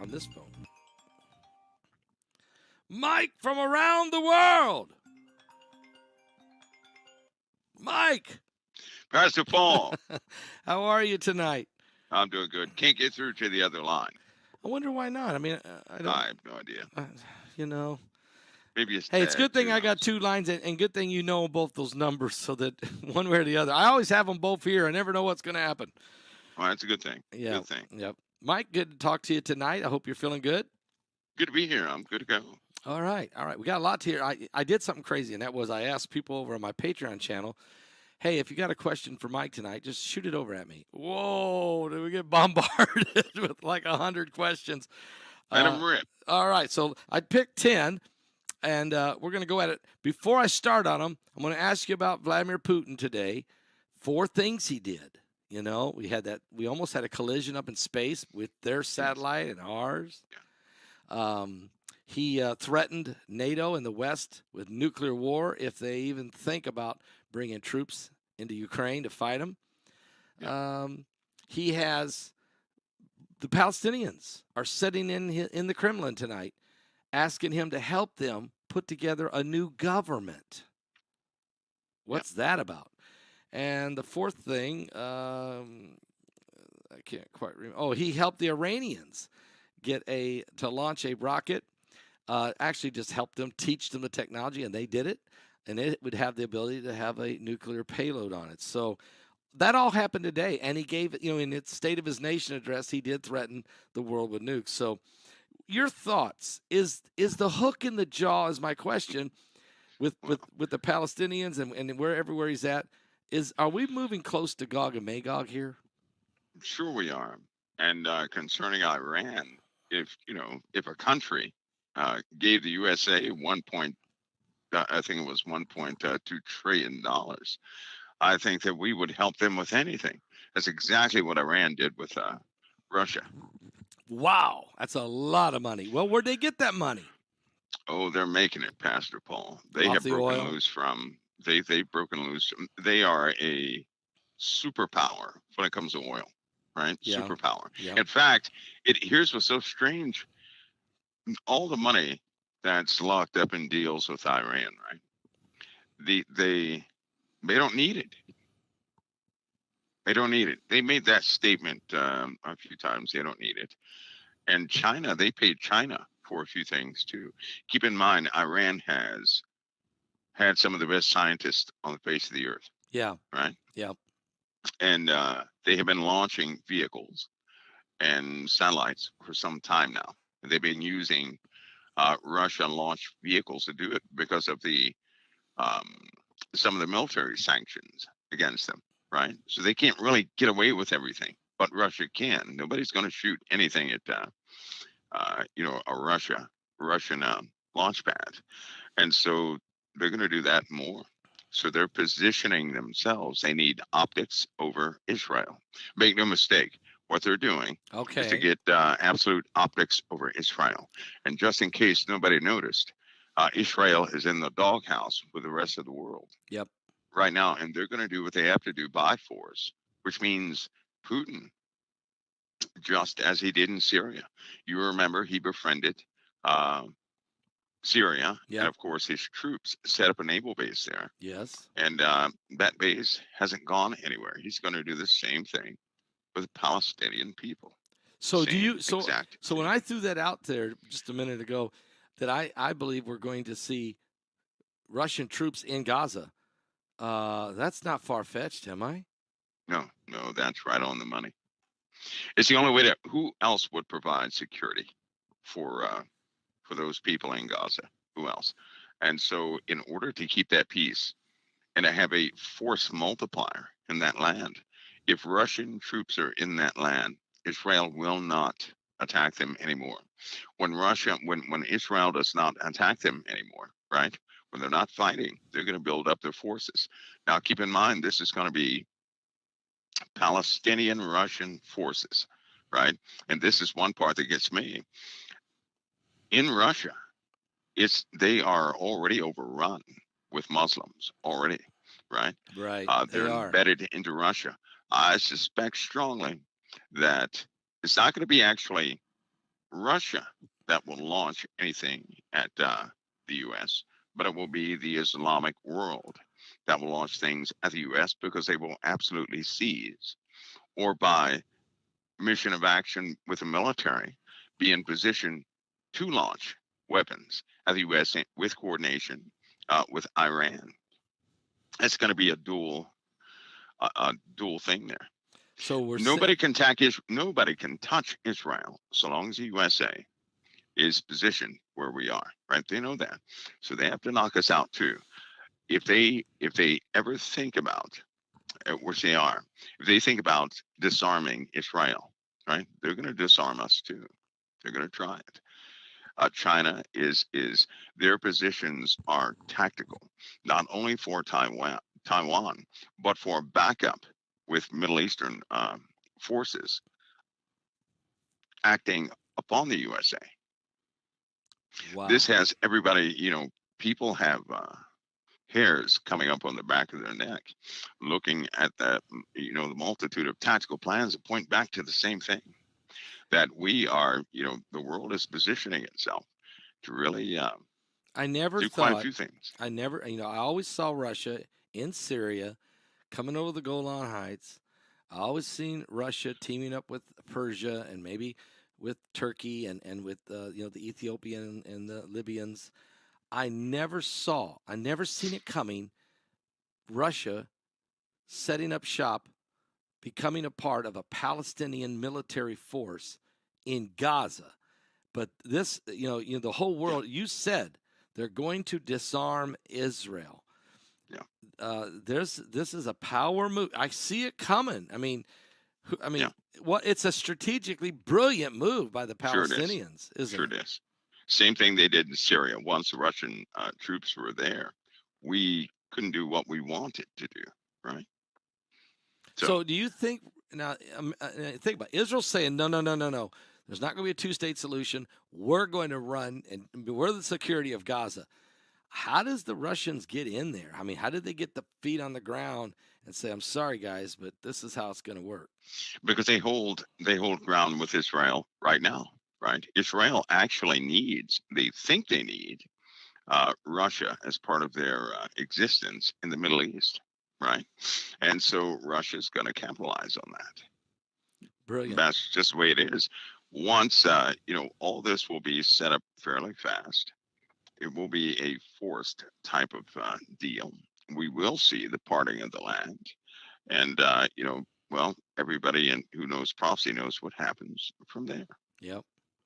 on this phone. Mike from around the world. Mike. Pastor Paul. How are you tonight? I'm doing good. Can't get through to the other line. I wonder why not. I mean, I have no idea. You know. Maybe it's Hey, it's a good thing I got two lines, and good thing you know both those numbers so that one way or the other. I always have them both here. I never know what's going to happen. Well, that's a good thing. Yeah. Good thing. Yep. Mike, good to talk to you tonight. I hope you're feeling good. Good to be here. I'm good to go. All right. We got a lot to hear. I did something crazy, and that was I asked people over on my Patreon channel, hey, if you got a question for Mike tonight, just shoot it over at me. Whoa, did we get bombarded with like 100 questions? Let them rip. All right. So I picked 10. And we're going to go at it. Before I start on them, I'm going to ask you about Vladimir Putin today. 4 things he did. You know, we almost had a collision up in space with their satellite and ours. Yeah. He threatened NATO and the West with nuclear war if they even think about bringing troops into Ukraine to fight them. Yeah. He has the Palestinians are sitting in the Kremlin tonight, asking him to help them put together a new government. What's that about? And the 4th thing, I can't quite remember. Oh, he helped the Iranians to launch a rocket. Actually, just helped them, teach them the technology, and they did it. And it would have the ability to have a nuclear payload on it. So that all happened today. And he gave, in its State of His Nation address, he did threaten the world with nukes. So your thoughts, is the hook in the jaw, is my question, with the Palestinians and everywhere he's at, are we moving close to Gog and Magog here? Sure we are. And concerning Iran, if a country gave the USA I think it was $1.2 trillion, I think that we would help them with anything. That's exactly what Iran did with Russia. Wow, that's a lot of money. Well, where'd they get that money? Oh, they're making it, Pastor Paul. They have broken loose from. They've broken loose. They are a superpower when it comes to oil, right? Yeah. Superpower. Yeah. In fact, here's what's so strange. All the money that's locked up in deals with Iran, right? They don't need it. They don't need it. They made that statement a few times. They don't need it. And China, they paid China for a few things too. Keep in mind, Iran has had some of the best scientists on the face of the earth. Yeah. Right? Yeah. And they have been launching vehicles and satellites for some time now. And they've been using Russian launch vehicles to do it because of the some of the military sanctions against them. Right? So they can't really get away with everything. But Russia can. Nobody's going to shoot anything at, a Russian launch pad. And so they're going to do that more. So they're positioning themselves. They need optics over Israel. Make no mistake, what they're doing is to get absolute optics over Israel. And just in case nobody noticed, Israel is in the doghouse with the rest of the world. Yep. Right now. And they're going to do what they have to do by force, which means Putin, just as he did in Syria. You remember he befriended Syria, and of course his troops set up a naval base there. Yes. And that base hasn't gone anywhere. He's going to do the same thing with Palestinian people. So so when I threw that out there just a minute ago, that I believe we're going to see Russian troops in Gaza, that's not far-fetched, am I? No, that's right on the money. It's the only way who else would provide security for those people in Gaza? Who else? And so in order to keep that peace and to have a force multiplier in that land, if Russian troops are in that land, Israel will not attack them anymore. When Israel does not attack them anymore, right? When they're not fighting, they're going to build up their forces. Now, keep in mind, this is going to be Palestinian Russian forces, right? And this is one part that gets me. In Russia, they are already overrun with Muslims already, right? Right. They're embedded into Russia. I suspect strongly that it's not going to be actually Russia that will launch anything at the U.S., but it will be the Islamic world that will launch things at the U.S. because they will absolutely seize or by mission of action with the military be in position to launch weapons at the U.S. with coordination with Iran. It's going to be a dual thing there. So we're Nobody can nobody can touch Israel so long as the USA is positioned where we are, right? They know that, so they have to knock us out too. If they ever think about which they are, if they think about disarming Israel, right? They're going to disarm us too. They're going to try it. China is their positions are tactical, not only for Taiwan, but for backup with Middle Eastern forces acting upon the USA. wow. This has everybody, people have hairs coming up on the back of their neck, looking at the multitude of tactical plans that point back to the same thing, that we are, the world is positioning itself to really I never do quite a thought. few things. I never. I always saw Russia in Syria, coming over the Golan Heights. I always seen Russia teaming up with Persia and maybe with Turkey and with the Ethiopian and the Libyans. I never seen it coming. Russia setting up shop, becoming a part of a Palestinian military force in Gaza. But this, the whole world. You said they're going to disarm Israel. Yeah. This is a power move. I see it coming. I mean, Yeah. it's a strategically brilliant move by the Sure it is. Palestinians, isn't Sure it? it is. Same thing they did in Syria. Once the Russian troops were there, we couldn't do what we wanted to do, right? So do you think now? Think about it. Israel saying no, no, no, no, no. There's not going to be a two-state solution. We're going to run, and we're the security of Gaza. How does the Russians get in there? I mean, how did they get the feet on the ground and say, "I'm sorry, guys, but this is how it's going to work"? Because they hold ground with Israel right now, right? Israel actually they think they need Russia as part of their existence in the Middle East, right? And so Russia's going to capitalize on that. Brilliant. That's just the way it is. Once all this will be set up fairly fast. It will be a forced type of deal. We will see the parting of the land, and well, everybody who knows prophecy knows what happens from there. Yep.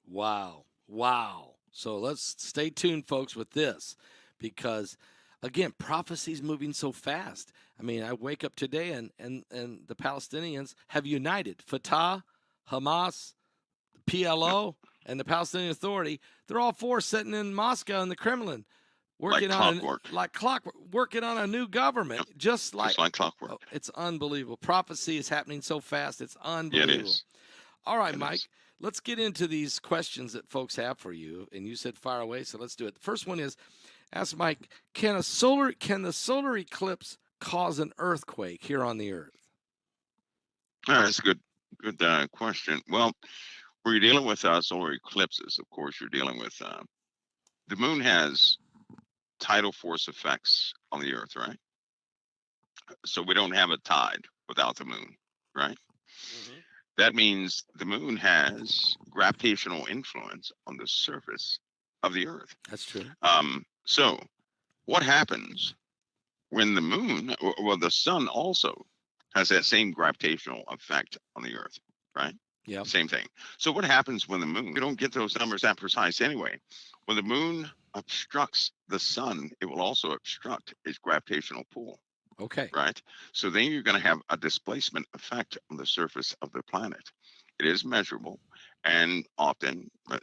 Wow. Wow. So let's stay tuned, folks, with this because, again, prophecy's moving so fast. I mean, I wake up today and the Palestinians have united. Fatah, Hamas, PLO, and the Palestinian Authority. They're all four sitting in Moscow in the Kremlin, working like clockwork, working on a new government, just like clockwork. Oh, it's unbelievable. Prophecy is happening so fast. It's unbelievable. Yeah, it is. All right, Mike. Let's get into these questions that folks have for you. And you said fire away, so let's do it. The first one is, ask Mike, can the solar eclipse cause an earthquake here on the Earth? That's a good question. Well, when you're dealing with solar eclipses, of course, you're dealing with the moon has tidal force effects on the Earth, right? So we don't have a tide without the moon, right? Mm-hmm. That means the moon has gravitational influence on the surface of the Earth. That's true. So what happens when the moon, well, the sun also has that same gravitational effect on the Earth, right? Yeah. Same thing. So what happens when the moon, we don't get those numbers that precise anyway. When the moon obstructs the sun, it will also obstruct its gravitational pull. Okay. Right. So then you're going to have a displacement effect on the surface of the planet. It is measurable, and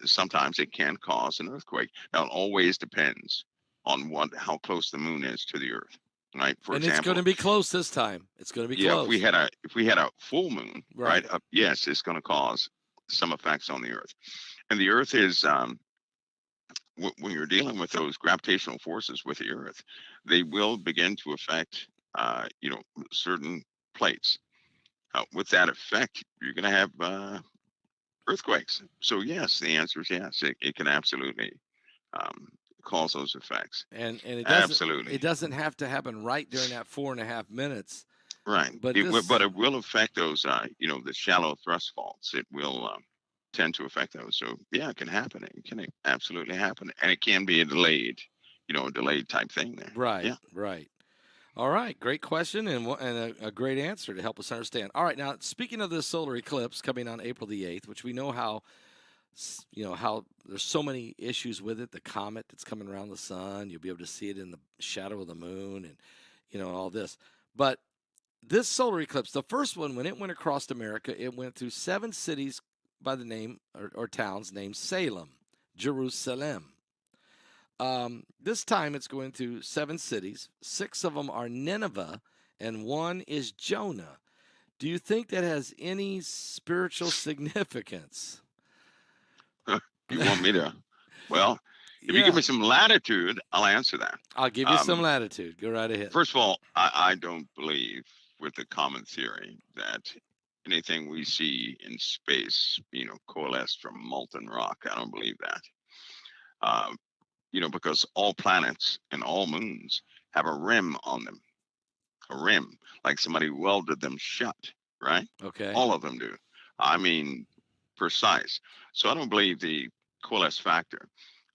sometimes it can cause an earthquake. Now, it always depends on how close the moon is to the Earth. Right. For example, it's going to be close this time. It's going to be close. If we had a full moon, right? Yes, it's going to cause some effects on the Earth, and the Earth is. When you're dealing with those gravitational forces with the Earth, they will begin to affect certain plates. With that effect, you're going to have earthquakes. So yes, the answer is yes. It can absolutely um, cause those effects. And Absolutely. it doesn't have to happen right during that 4.5 minutes. Right. But But this it will affect those, the shallow thrust faults. It will tend to affect those. So yeah, it can happen. It can absolutely happen, and it can be a delayed, a delayed type thing there. right, Yeah. right. All right, great question and a great answer to help us understand. All right, now speaking of this solar eclipse coming on April the 8th, which we know how how there's so many issues with it, the comet that's coming around the sun, you'll be able to see it in the shadow of the moon and all this. But this solar eclipse, the first one when it went across America, it went through 7 cities by the name or towns named Salem, Jerusalem. This time it's going through 7 cities. 6 of them are Nineveh, and 1 is Jonah. Do you think that has any spiritual significance? You want me to? Well, if you give Yeah, me some latitude, I'll answer that. I'll give you some latitude. Go right ahead. First of all, I don't believe with the common theory that anything we see in space, coalesced from molten rock. I don't believe that. Um, because all planets and all moons have a rim on them, a rim, like somebody welded them shut, right? Okay. All of them do. I mean, precise. So I don't believe the coalesce factor.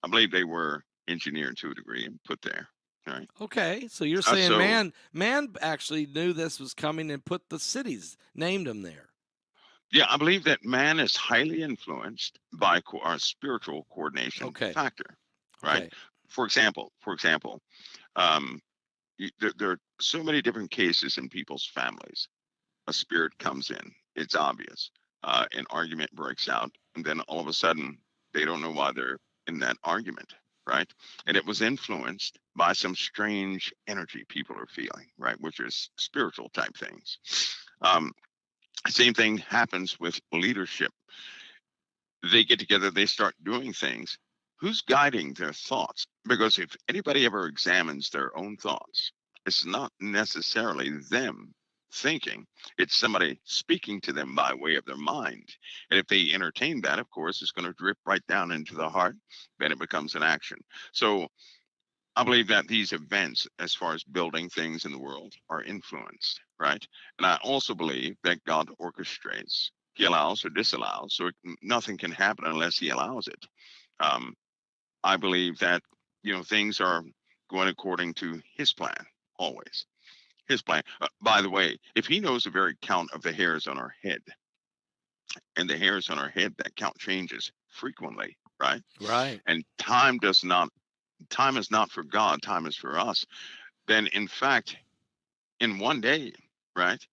I believe they were engineered to a degree and put there, right? Okay. So you're Uh, saying so man actually knew this was coming and put the cities, named them there. yeah, I believe that man is highly influenced by our spiritual coordination Okay. factor, right? Okay. For example, um, there are so many different cases in people's families. A spirit comes in, it's obvious. An argument breaks out, and then all of a sudden, they don't know why they're in that argument, right? And it was influenced by some strange energy people are feeling, right? Which is spiritual type things. Um, Same thing happens with leadership. They get together, they start doing things. Who's guiding their thoughts? Because if anybody ever examines their own thoughts, it's not necessarily them thinking, it's somebody speaking to them by way of their mind. And if they entertain that, of course, it's going to drip right down into the heart, then it becomes an action. So I believe that these events, as far as building things in the world, are influenced, right? And I also believe that God orchestrates. He allows or disallows, so nothing can happen unless He allows it. Um, I believe that things are going according to His plan always. His plan. By the way, if He knows the very count of the hairs on our head, and the hairs on our head, that count changes frequently, right? Right. And time is not for God, time is for us. Then in fact, in one day, right?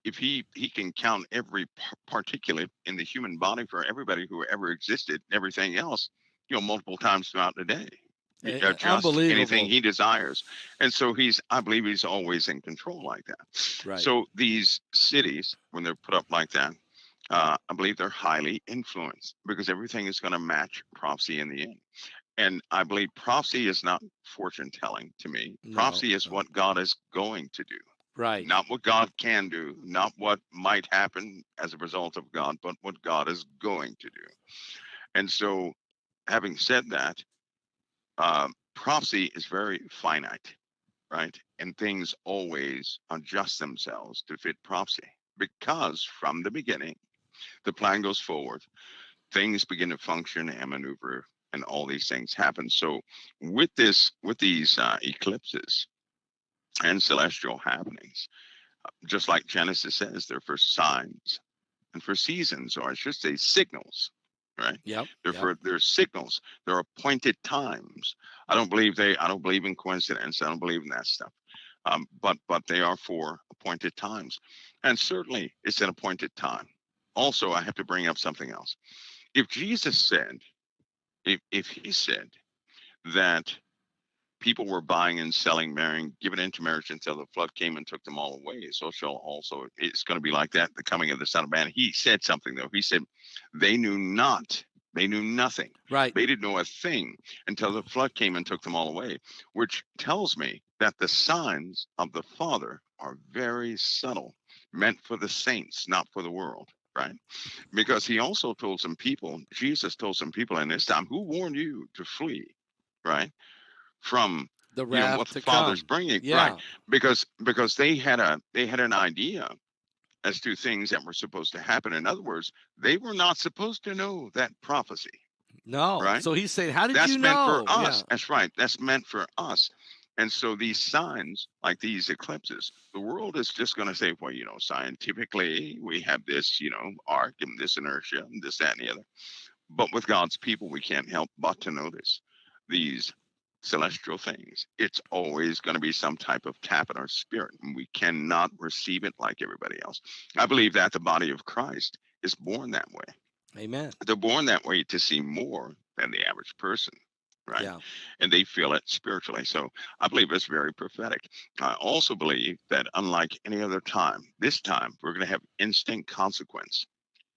If he can count every particulate in the human body for everybody who ever existed, and everything else, multiple times throughout the day, just anything Unbelievable. he desires. And so I believe he's always in control like that. Right. So these cities, when they're put up like that, I believe they're highly influenced because everything is going to match prophecy in the end. And I believe prophecy is not fortune telling to me. No. Prophecy is No. what God is going to do, Right. not what God can do, not what might happen as a result of God, but what God is going to do. And so, having said that, prophecy is very finite, right? And things always adjust themselves to fit prophecy because from the beginning, the plan goes forward, things begin to function and maneuver, and all these things happen. So, with these eclipses and celestial happenings, just like Genesis says, they're for signs and for seasons, or I should say signals, right? Yep. Yep. They're signals. They're appointed times. I don't believe in coincidence. I don't believe in that stuff. But they are for appointed times, and certainly it's an appointed time. Also, I have to bring up something else. If Jesus said, if he said that people were buying and selling, marrying, giving into marriage until the flood came and took them all away. So shall also, it's going to be like that, the coming of the Son of Man. He said something, though. He said, they knew not, they knew nothing. Right. They didn't know a thing until the flood came and took them all away, which tells me that the signs of the Father are very subtle, meant for the saints, not for the world. right? Because he also told some people, Jesus told some people in this time, who warned you to flee, right? From The what wrath the to Father's come. bringing, right? Yeah. Because they had an idea as to things that were supposed to happen. In other words, they were not supposed to know that prophecy, No. right? So he's saying, how did you That's meant for know? Yeah. us. That's right. That's meant for us. And so these signs, like these eclipses, the world is just going to say, well, scientifically, we have this, arc and this inertia and this, that, and the other. But with God's people, we can't help but to notice these celestial things. It's always going to be some type of tap in our spirit, and we cannot receive it like everybody else. I believe that the body of Christ is born that way. Amen. They're born that way to see more than the average person, right? Yeah. And they feel it spiritually. So I believe it's very prophetic. I also believe that unlike any other time, this time we're going to have instant consequence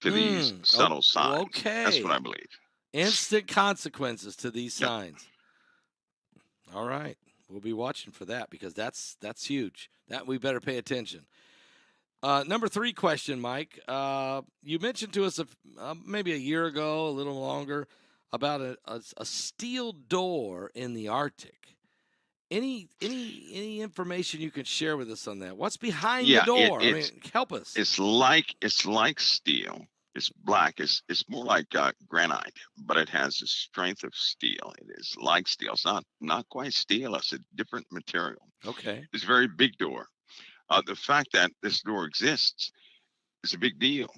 to these subtle signs. That's what I Okay. believe. Instant consequences to these Yep. signs. All right. We'll be watching for that because that's huge. That we better pay attention. Number 3 question, Mike. You mentioned to us maybe a year ago, a little longer, about a steel door in the Arctic. Any information you can share with us on that? What's behind the Yeah, door? I mean, help us. it's like steel. It's black. It's more like granite, but it has the strength of steel. It is like steel. It's not quite steel. It's a different material. Okay. It's a very big door. The fact that this door exists is a big deal.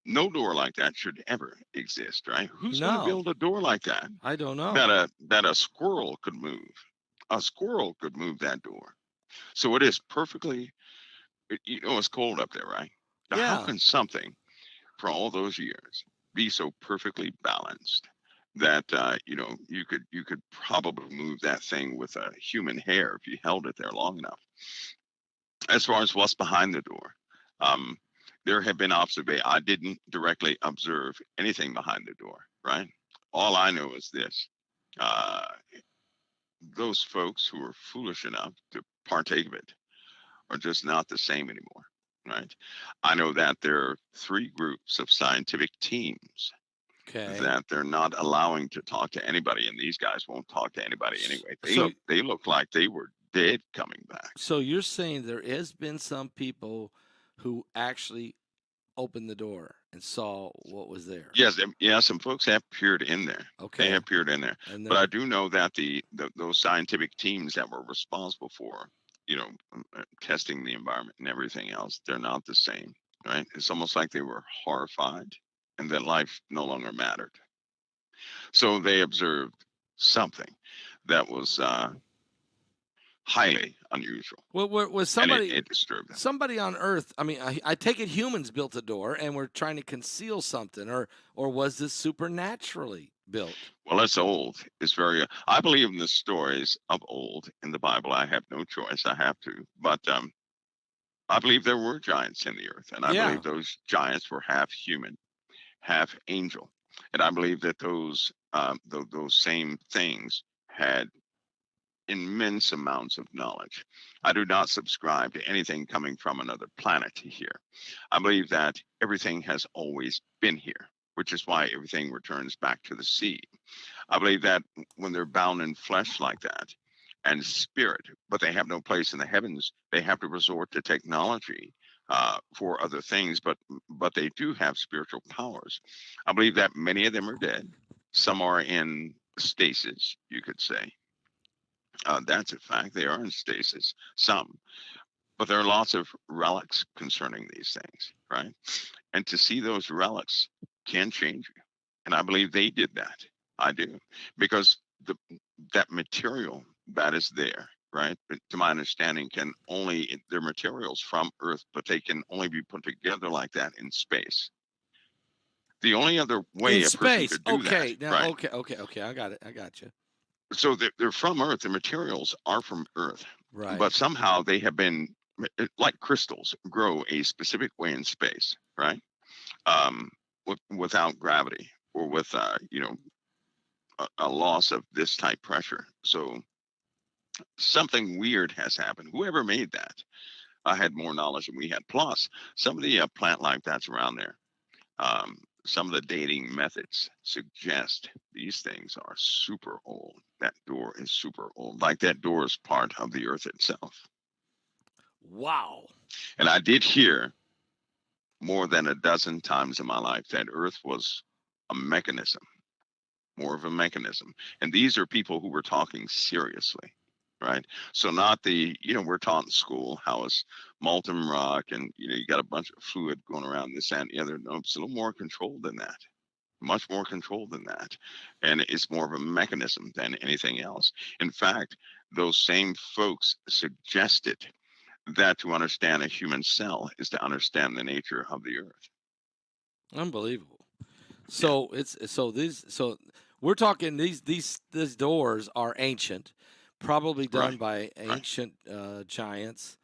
No door like that should ever exist, right? Who's going to No, build a door like that I don't know. that a squirrel could move? A squirrel could move that door. So it is perfectly. It's cold up there, right? Now, how Yeah. can something for all those years be so perfectly balanced that you could probably move that thing with a human hair if you held it there long enough? As far as what's behind the door, um, there have been observations. I didn't directly observe anything behind the door, right? All I know is this: uh, those folks who are foolish enough to partake of it are just not the same anymore, right? I know that there are 3 groups of scientific teams Okay. that they're not allowing to talk to anybody, and these guys won't talk to anybody anyway. They So, look like they were dead coming back. so you're saying there has been some people who actually opened the door and saw what was there. Yes, some folks have peered in there. They Okay. have peered in there, And but I they're do know that those scientific teams that were responsible for, testing the environment and everything else, they're not the same, right? It's almost like they were horrified, and that life no longer mattered. So they observed something that was highly unusual, was and it, somebody it disturbed them. somebody on Earth. I mean, I take it humans built a door and we're trying to conceal something, or was this supernaturally built? Well, it's old. It's very. I believe in the stories of old in the Bible. I have no choice. I have to. But I believe there were giants in the earth, and I Yeah. believe those giants were half human, half angel, and I believe that those same things had immense amounts of knowledge. I do not subscribe to anything coming from another planet here. I believe that everything has always been here, which is why everything returns back to the sea. I believe that when they're bound in flesh like that and spirit, but they have no place in the heavens, they have to resort to technology for other things, but they do have spiritual powers. I believe that many of them are dead. Some are in stasis, you could say. That's a fact. They are in stasis, some, but there are lots of relics concerning these things, right? And to see those relics can change you. And I believe they did that. I do. Because that material that is there, right? To my understanding, they're materials from Earth, but they can only be put together like that in space. The only other In way a person space. could do that, Okay. Now, right? okay. I got it. I got you. So they're from Earth. The materials are from Earth, Right. but somehow they have been like crystals grow a specific way in space, right? Without gravity or with a loss of this type pressure. So something weird has happened. Whoever made that had more knowledge than we had. Plus, some of the plant life that's around there. some of the dating methods suggest these things are super old. That door is super old, like that door is part of the earth itself. Wow. And I did hear more than a dozen times in my life that earth was a mechanism, more of a mechanism. And these are people who were talking seriously, right? So not the, we're taught in school how it's molten rock and, you got a bunch of fluid going around this and the other. No, it's a little more controlled than that, much more controlled than that. And it's more of a mechanism than anything else. In fact, those same folks suggested that to understand a human cell is to understand the nature of the earth. Unbelievable. Yeah, So we're talking these doors are ancient, probably done right, by right. ancient giants,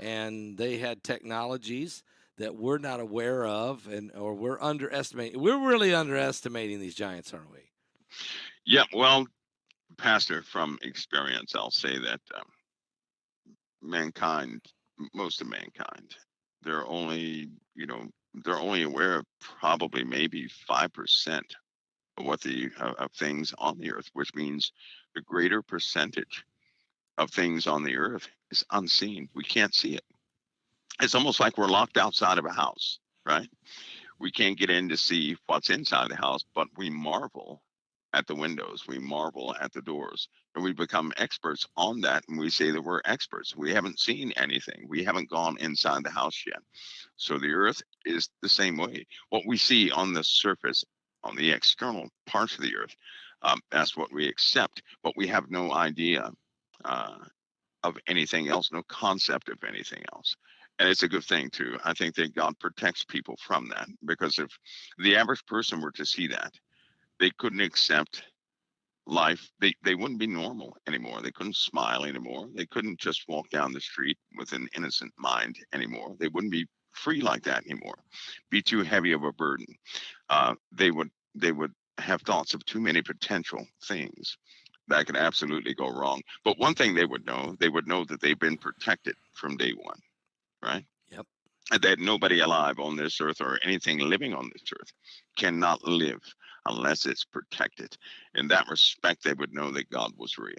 and they had technologies that we're not aware of, or we're underestimating. We're really underestimating these giants, aren't we? Yeah, well, Pastor, from experience, I'll say that mankind, most of mankind, they're only, they're only aware of probably maybe 5% of what of things on the earth, which means the greater percentage of things on the earth is unseen. We can't see it. It's almost like we're locked outside of a house, right? We can't get in to see what's inside the house, but we marvel at the windows, we marvel at the doors, and we become experts on that. And we say that we're experts. We haven't seen anything, we haven't gone inside the house yet. So the earth is the same way. What we see on the surface, on the external parts of the earth, that's what we accept, but we have no idea uh, of anything else, no concept of anything else. And it's a good thing too. I think that God protects people from that, because if the average person were to see that, they couldn't accept life. They wouldn't be normal anymore. They couldn't smile anymore. They couldn't just walk down the street with an innocent mind anymore. They wouldn't be free like that anymore. Be too heavy of a burden. They would have thoughts of too many potential things that could absolutely go wrong. But one thing they would know that they've been protected from day one, right? Yep. And that nobody alive on this earth or anything living on this earth cannot live unless it's protected. In that respect, they would know that God was real.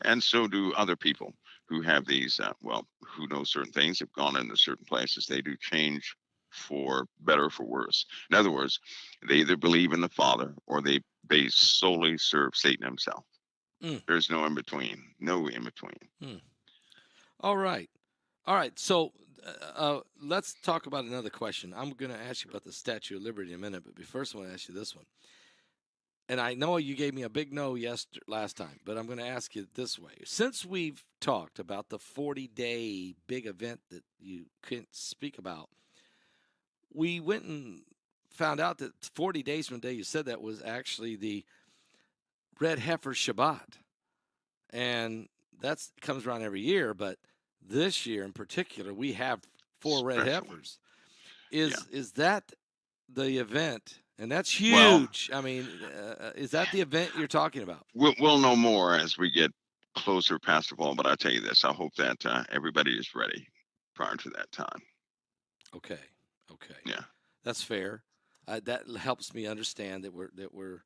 And so do other people who have these, who know certain things, have gone into certain places. They do change for better or for worse. In other words, they either believe in the Father or they solely serve Satan himself. Mm. There's no in between. No in between. Mm. All right. All right. So let's talk about another question. I'm going to ask you about the Statue of Liberty in a minute, but first I want to ask you this one. And I know you gave me a big no last time, but I'm going to ask you this way. Since we've talked about the 40-day big event that you couldn't speak about, we went and found out that 40 days from the day you said that was actually the red heifer Shabbat. And that comes around every year, but this year in particular, we have 4 red Special. heifers. Yeah. Is that the event? And that's Well, huge. I mean, is that the event you're talking about? we'll know more as we get closer, Pastor Paul. But I'll tell you this: I hope that everybody is ready prior to that time. Okay, okay, Yeah. that's fair. That helps me understand that we're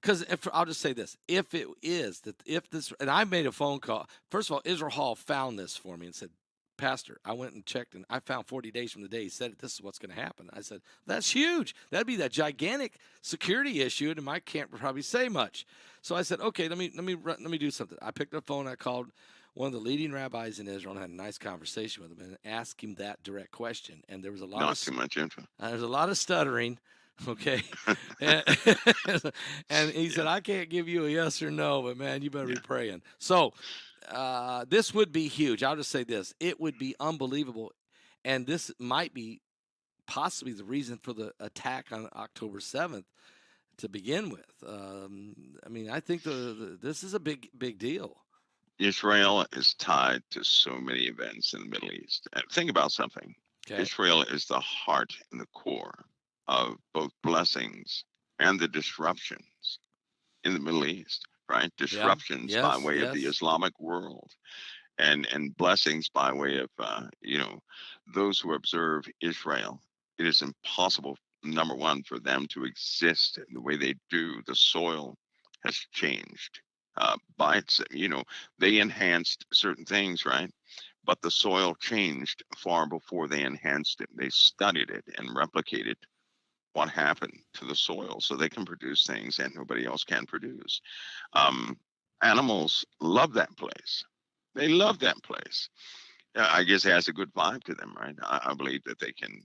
because I'll just say this: if this, and I made a phone call. First of all, Israel Hall found this for me and said, "Pastor, I went and checked, and I found 40 days from the day he said this is what's going to happen." I said, "That's huge. That'd be that gigantic security issue, and I can't probably say much." So I said, "Okay, let me do something." I picked up the phone. I called one of the leading rabbis in Israel and had a nice conversation with him and asked him that direct question. And there was a lot Not too much info. there's a lot of stuttering. Okay. and, and he said, Yeah. I can't give you a yes or no, but man, you better Yeah. be praying. So this would be huge. I'll just say this. It would be unbelievable. And this might be possibly the reason for the attack on October 7th to begin with. I mean, I think this is a big deal. Israel is tied to so many events in the Middle East. And think about something. Okay. Israel is the heart and the core of both blessings and the disruptions in the Middle East, right? Yeah. Disruptions by Yes. way of the Yes. Islamic world, and blessings by way of those who observe Israel. It is impossible number one, for them to exist the way they do, the soil has changed. By its, they enhanced certain things, right? But the soil changed far before they enhanced it. They studied it and replicated what happened to the soil so they can produce things that nobody else can produce. Um, Animals love that place. They love that place. I guess it has a good vibe to them, right? I believe that they can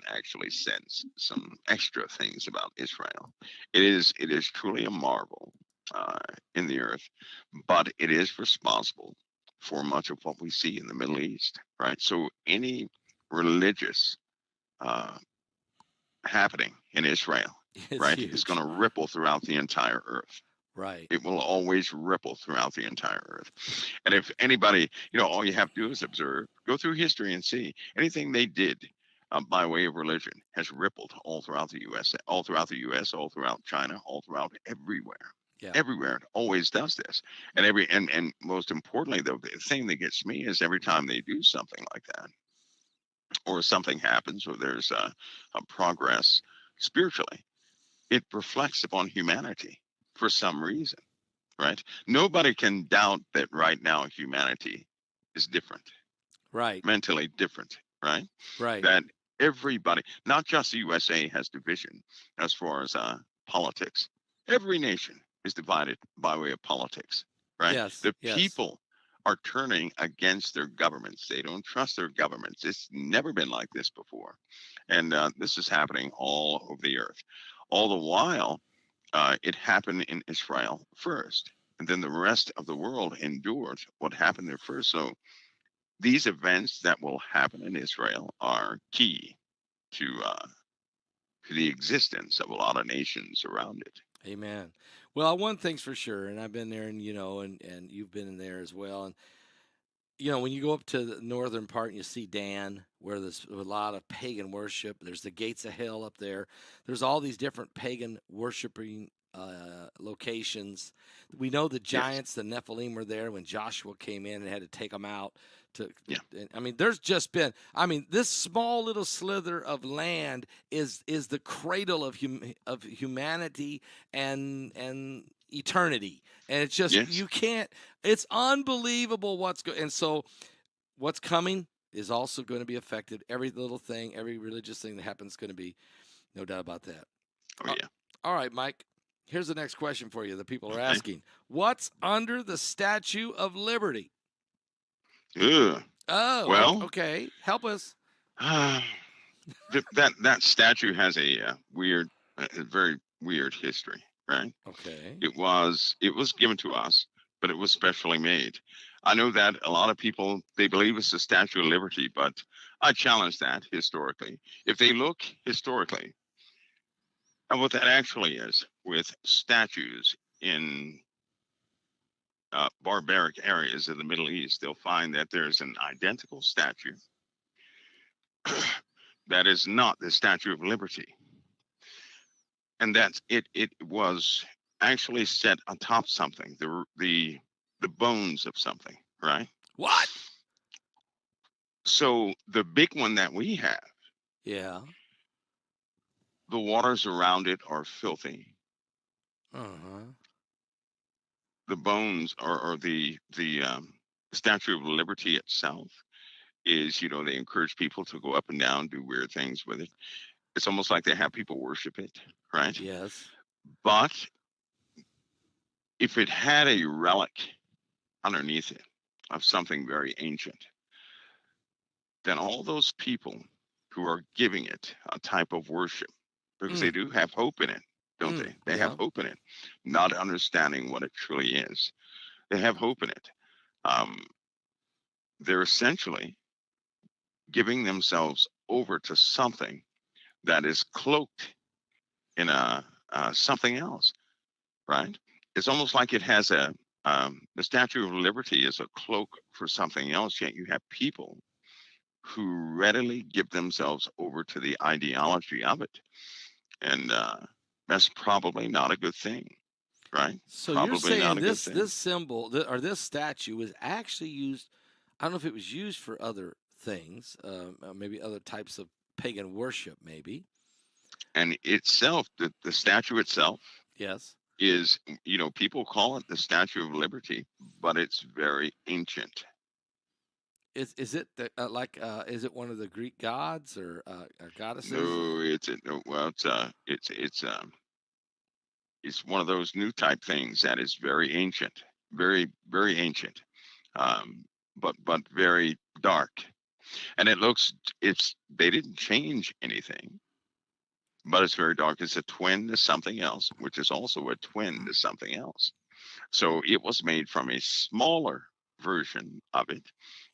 actually sense some extra things about Israel. It is truly a marvel uh, in the earth, but it is responsible for much of what we see in the Middle East, right? So any religious uh, happening in Israel, It's right, is going huge. to ripple throughout the entire earth. Right. It will always ripple throughout the entire earth. And if anybody, all you have to do is observe, go through history and see anything they did by way of religion has rippled all throughout the U.S., all throughout the U.S., all throughout China, all throughout everywhere. Yeah. Everywhere it always does this, and most importantly, though, the thing that gets me is every time they do something like that, or something happens, or there's a progress spiritually, it reflects upon humanity for some reason, right? Nobody can doubt that right now humanity is different, Right. mentally different, right? Right. That everybody, not just the USA, has division as far as politics. Every nation is divided by way of politics, right? Yes. The Yes. people are turning against their governments. They don't trust their governments. It's never been like this before. And this is happening all over the earth. All the while, it happened in Israel first, and then the rest of the world endured what happened there first. So these events that will happen in Israel are key to the existence of a lot of nations around it. Amen. Well, one thing's for sure, and I've been there, and and you've been in there as well. And when you go up to the northern part and you see Dan, where there's a lot of pagan worship, there's the gates of hell up there. There's all these different pagan worshiping locations. We know the Yes. giants, the Nephilim, were there when Joshua came in and had to take them out. Yeah. I mean, there's just been. I mean, this small little slither of land is the cradle of humanity and eternity. And it's just Yes. you can't. It's unbelievable what's going. And so, what's coming is also going to be affected. Every little thing, every religious thing that happens is going to be, no doubt about that. Oh yeah. All right, Mike. Here's the next question for you. The people are Okay. asking, what's under the Statue of Liberty? Ugh. Oh, Well, okay. Help us. that statue has a very weird history, right? Okay. It was given to us, but it was specially made. I know that a lot of people, they believe it's the Statue of Liberty, but I challenge that historically. If they look historically at what that actually is, with statues in barbaric areas of the Middle East, they'll find that there's an identical statue that is not the Statue of Liberty, and that's it. It was actually set atop something, the bones of something, right? What? So the big one that we have, Yeah. the waters around it are filthy. Uh-huh. The bones, or the Statue of Liberty itself, is, they encourage people to go up and down, do weird things with it. It's almost like they have people worship it, right? Yes. But if it had a relic underneath it of something very ancient, then all those people who are giving it a type of worship, because they Mm. do have hope in it, don't Mm. they? They have Yeah. hope in it, not understanding what it truly is. They have hope in it. Um, they're essentially giving themselves over to something that is cloaked in a something else, right? It's almost like it has the Statue of Liberty is a cloak for something else. Yet you have people who readily give themselves over to the ideology of it, and that's probably not a good thing, right? So you're Probably not saying a good this thing. symbol or this statue was actually used. I don't know if it was used for other things, maybe other types of pagan worship, maybe. And itself, the statue itself Yes. is, people call it the Statue of Liberty, but it's very ancient. Is it is it one of the Greek gods or goddesses? No, well, it's one of those new type things that is very ancient, very, very ancient, um, but very dark. And they didn't change anything, but it's very dark. It's a twin to something else, which is also a twin to something else. So it was made from a smaller version of it,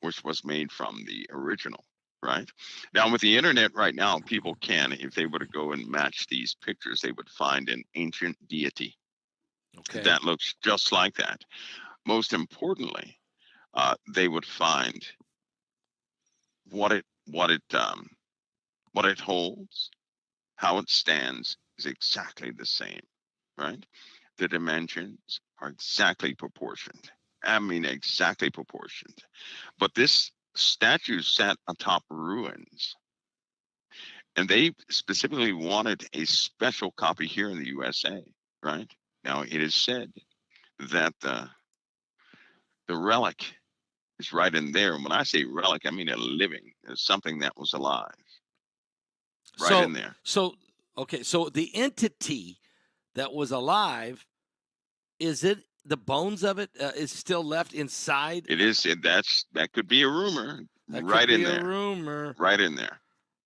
which was made from the original. Right now, with the internet right now, people can, if they were to go and match these pictures, they would find an ancient deity Okay. that looks just like that. Most importantly, they would find what it holds, how it stands is exactly the same, right? The dimensions are exactly proportioned. I mean, exactly proportioned. But this statue sat atop ruins, and they specifically wanted a special copy here in the USA, right? Now, it is said that the relic is right in there. And when I say relic, I mean a living, something that was alive, right in there. Okay, so the entity that was alive, is it the bones of it is still left inside? It is. That could be a rumor. That Right could be in a there. rumor. Right in there.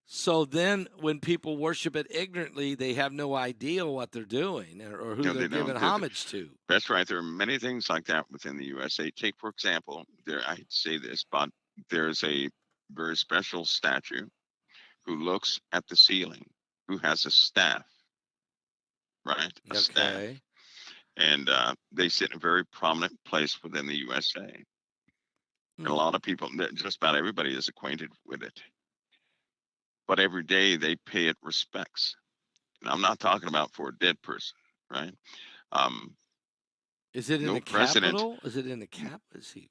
So then, when people worship it ignorantly, they have no idea what they're doing or who they're giving homage to. That's right. There are many things like that within the USA. Take, for example, I'd say this, but there's a very special statue who looks at the ceiling, who has a staff, right? A staff. Okay. And they sit in a very prominent place within the USA. And a lot of people, just about everybody, is acquainted with it. But every day they pay it respects. And I'm not talking about for a dead person, right? Is it in the capital? Is it in the cap? Is he?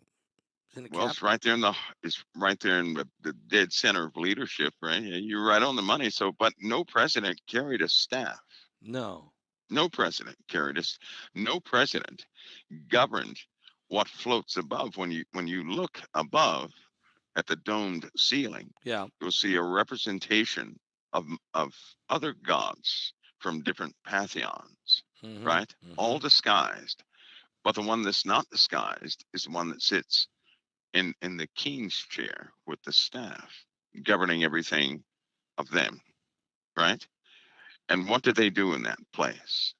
Well, it's right there in the dead center of leadership, right? You're right on the money. So, but no president carried a staff. No. No president carried us. No president governed what floats above. When you look above at the domed ceiling, Yeah, you'll see a representation of other gods from different pantheons, right? All disguised. But the one that's not disguised is the one that sits in the king's chair with the staff, governing everything of them, right? And what did they do in that place?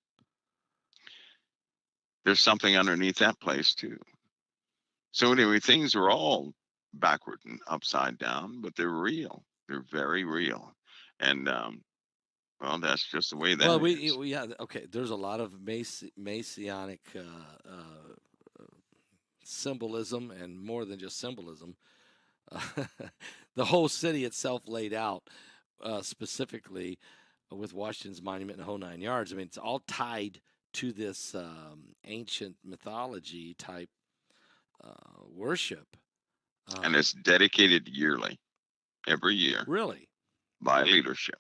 There's something underneath that place too. So anyway, things are all backward and upside down, but they're real. They're very real. And well, that's just the way that well, is. yeah, okay. There's a lot of Masonic symbolism, and more than just symbolism. The whole city itself laid out specifically with Washington's monument and the whole 9 yards. I mean, it's all tied to this ancient mythology type worship. And it's dedicated yearly, every year. Really? By leadership.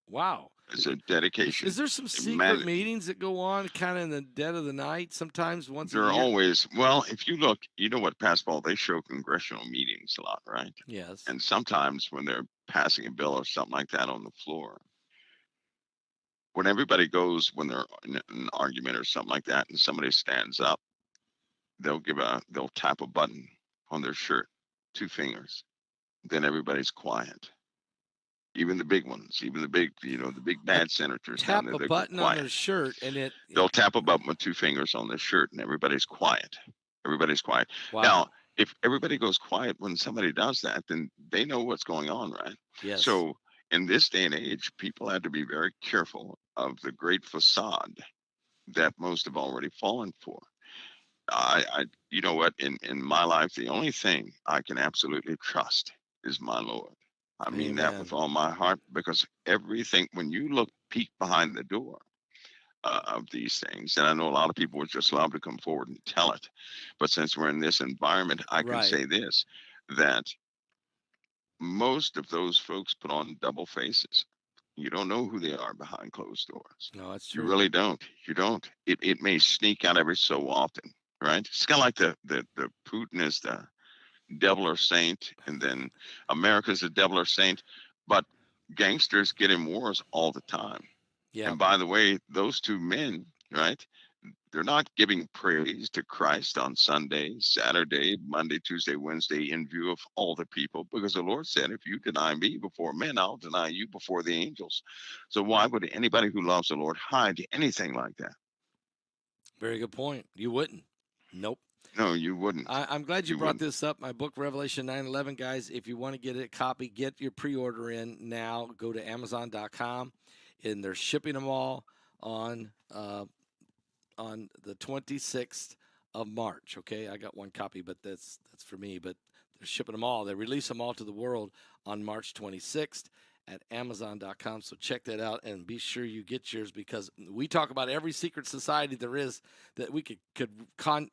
Wow. It's a dedication. Is there some secret meetings that go on kind of in the dead of the night sometimes once a year? There are always, well, if you look, you know what, Paul, they show congressional meetings a lot, right? Yes. And sometimes when they're passing a bill or something like that on the floor, when everybody goes, when they're in an argument or something like that, and somebody stands up, they'll tap a button on their shirt, 2 fingers. Then everybody's quiet. Even the big ones, even the big bad senators down there. Tap a button on their shirt, and they'll tap a button with 2 fingers on their shirt, and everybody's quiet. Everybody's quiet. Wow. Now, if everybody goes quiet when somebody does that, then they know what's going on, right? Yes. So in this day and age, people have to be very careful of the great facade that most have already fallen for. You know what? In my life, the only thing I can absolutely trust is my Lord. I mean that with all my heart, because everything, when you peek behind the door of these things, and I know a lot of people would just love to come forward and tell it, but since we're in this environment, I can say this, that most of those folks put on double faces. You don't know who they are behind closed doors. No, that's You true. really don't. You don't. It may sneak out every so often, right? It's kind of like the Putin is the devil or saint, and then America's the devil or saint, but gangsters get in wars all the time. Yeah. And by the way, those two men, right? They're not giving praise to Christ on Sunday, Saturday, Monday, Tuesday, Wednesday in view of all the people, because the Lord said, if you deny me before men, I'll deny you before the angels. So why would anybody who loves the Lord hide anything like that? Very good point. You wouldn't. Nope. No, you wouldn't. I'm glad you You brought wouldn't. this up. My book, Revelation 9:11, guys. If you want to get a copy, get your pre-order in now. Go to Amazon.com, and they're shipping them all on the 26th of March. Okay, I got one copy, but that's for me. But they're shipping them all. They release them all to the world on March 26th at Amazon.com. So check that out and be sure you get yours, because we talk about every secret society there is that we could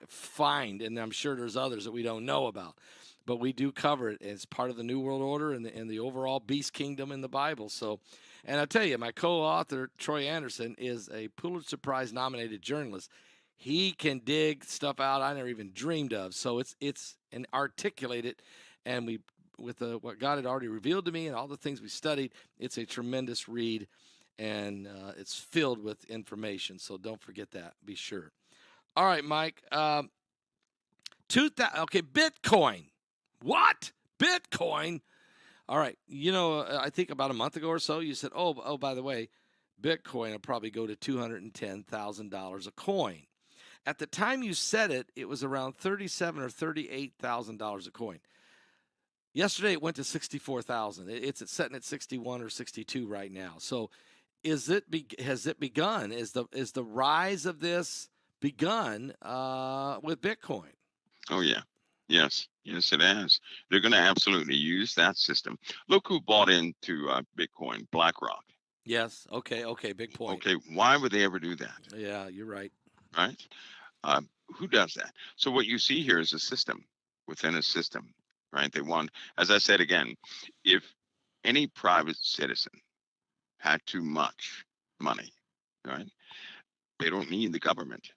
find, and I'm sure there's others that we don't know about. But we do cover it as part of the New World Order and the overall beast kingdom in the Bible. So, and I tell you, my co-author Troy Anderson is a Pulitzer Prize nominated journalist. He can dig stuff out I never even dreamed of. So it's and articulate it, and we with what God had already revealed to me and all the things we studied. It's a tremendous read, and it's filled with information. So don't forget that. Be sure. All right, Mike. 2000. Okay, Bitcoin. What? Bitcoin? All right. I think about a month ago or so, you said, oh, by the way, Bitcoin will probably go to $210,000 a coin. At the time you said it, it was around $37,000 or $38,000 a coin. Yesterday, it went to 64,000. It's sitting at 61 or 62 right now. So, has it begun? Is the rise of this begun with Bitcoin? Oh, yeah. Yes. Yes, it has. They're going to absolutely use that system. Look who bought into Bitcoin, BlackRock. Yes. Okay. Big point. Okay. Why would they ever do that? Yeah, you're right. Right? Who does that? So what you see here is a system within a system, right? They want, as I said again, if any private citizen had too much money, right? They don't need the government.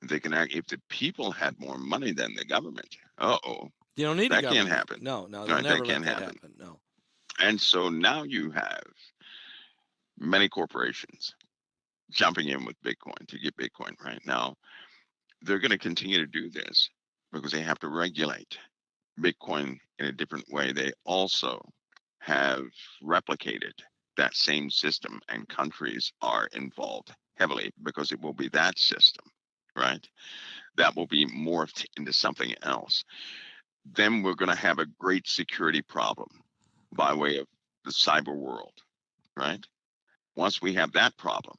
They can act if the people had more money than the government. You don't need a That can't government. happen. No, they'll Right? never That let can't that happen. happen. No. And so now you have many corporations jumping in with Bitcoin to get Bitcoin right now. They're going to continue to do this because they have to regulate Bitcoin in a different way. They also have replicated that same system, and countries are involved heavily because it will be that system, right? That will be morphed into something else. Then we're going to have a great security problem by way of the cyber world, right? Once we have that problem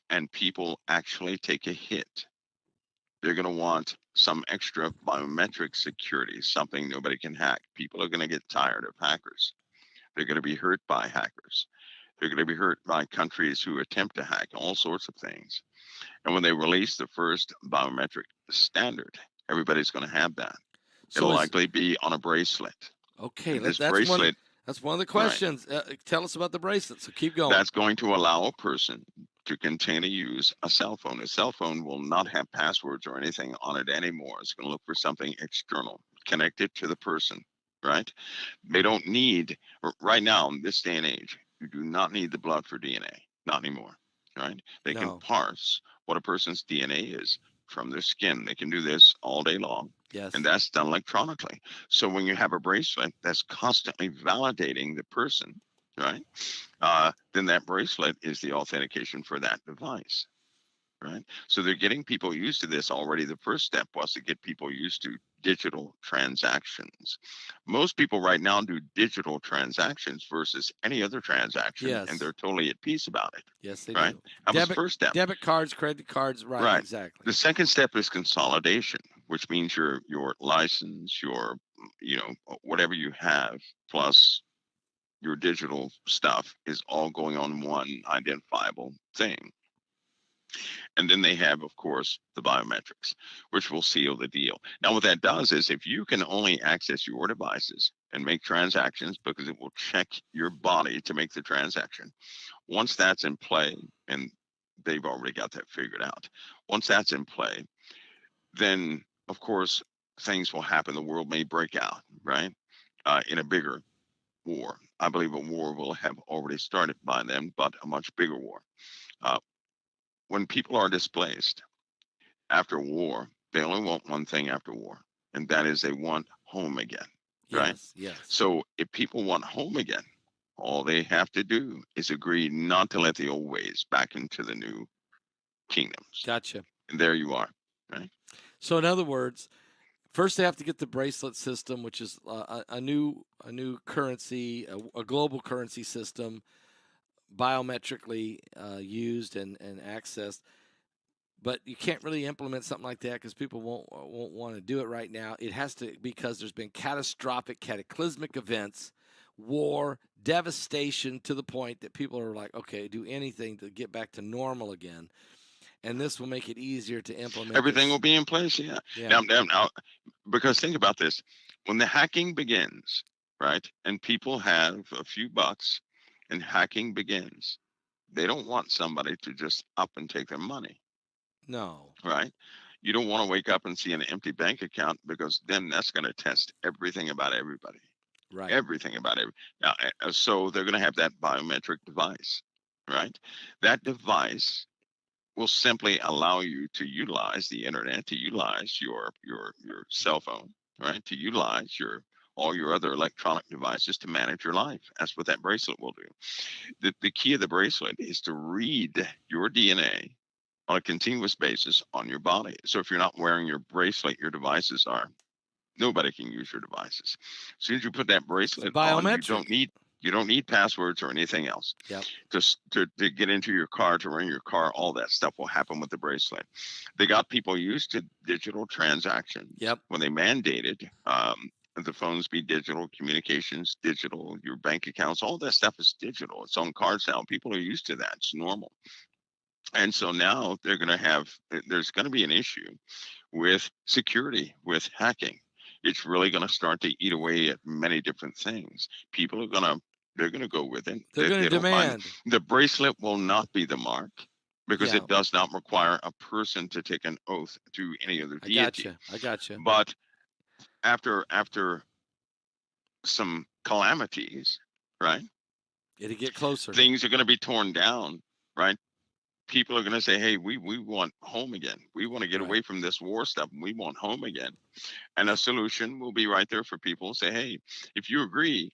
and people actually take a hit, they're going to want some extra biometric security, something nobody can hack. People are going to get tired of hackers. They're going to be hurt by hackers. They're going to be hurt by countries who attempt to hack all sorts of things. And when they release the first biometric standard, everybody's going to have that. It'll So likely be on a bracelet. okay. And this That's one. bracelet, That's one of the right, questions. Tell us about the bracelet. So keep going. that's going to allow a person to continue to use a cell phone. A cell phone will not have passwords or anything on it anymore. It's going to look for something external, connected to the person, right? They don't need, right now, in this day and age, you do not need the blood for DNA, not anymore, right? They can No. parse what a person's DNA is from their skin. They can do this all day long. Yes. And that's done electronically. So when you have a bracelet that's constantly validating the person, right? Then that bracelet is the authentication for that device, right? So they're getting people used to this already. The first step was to get people used to digital transactions. Most people right now do digital transactions versus any other transaction, and Yes. they're totally at peace about it, Yes, they right? do. That was the first step. Debit cards, credit cards. Right. Right. Exactly. The second step is consolidation, which means your license, your whatever you have, plus your digital stuff is all going on one identifiable thing. And then they have, of course, the biometrics, which will seal the deal. Now, what that does is if you can only access your devices and make transactions because it will check your body to make the transaction, Once that's in play, and they've already got that figured out. Once that's in play, then of course things will happen. The world may break out, right, in a bigger war. I believe a war will have already started by then, but a much bigger war. Uh, when people are displaced after war, they only want one thing after war, and that is they want home again, right? Yes, yes. So if people want home again, all they have to do is agree not to let the old ways back into the new kingdoms. Gotcha. And there you are, right? So in other words, first they have to get the bracelet system, which is a new currency, a global currency system, biometrically used and accessed. But you can't really implement something like that because people won't want to do it right now. It has to, because there's been catastrophic, cataclysmic events, war, devastation, to the point that people are like, okay, do anything to get back to normal again. And this will make it easier to implement. Everything will be in place. Yeah. Now, because think about this: when the hacking begins, right, and people have a few bucks, and hacking begins, they don't want somebody to just up and take their money. No. Right. You don't want to wake up and see an empty bank account, because then that's going to test everything about everybody. Right. Everything about it. Now, so they're going to have that biometric device, right? That device will simply allow you to utilize the internet, to utilize your cell phone, right? To utilize all your other electronic devices to manage your life. That's what that bracelet will do. The key of the bracelet is to read your DNA on a continuous basis on your body. So if you're not wearing your bracelet, your devices are. Nobody can use your devices. As soon as you put that bracelet on, you don't need passwords or anything else. Yep. Just to get into your car, to run your car, all that stuff will happen with the bracelet. They got people used to digital transactions. Yep. When they mandated the phones be digital, communications digital, your bank accounts, all that stuff is digital. It's on cards now. People are used to that. It's normal. And so now there's going to be an issue with security, with hacking. It's really going to start to eat away at many different things. People are they're going to go with it. They're going to demand. The bracelet will not be the mark, because it does not require a person to take an oath to any other deity. I gotcha. But after some calamities, right? It'll get closer. Things are going to be torn down, right? People are going to say, hey, we want home again. We want to get away from this war stuff. And we want home again. And a solution will be right there for people. Say, hey, if you agree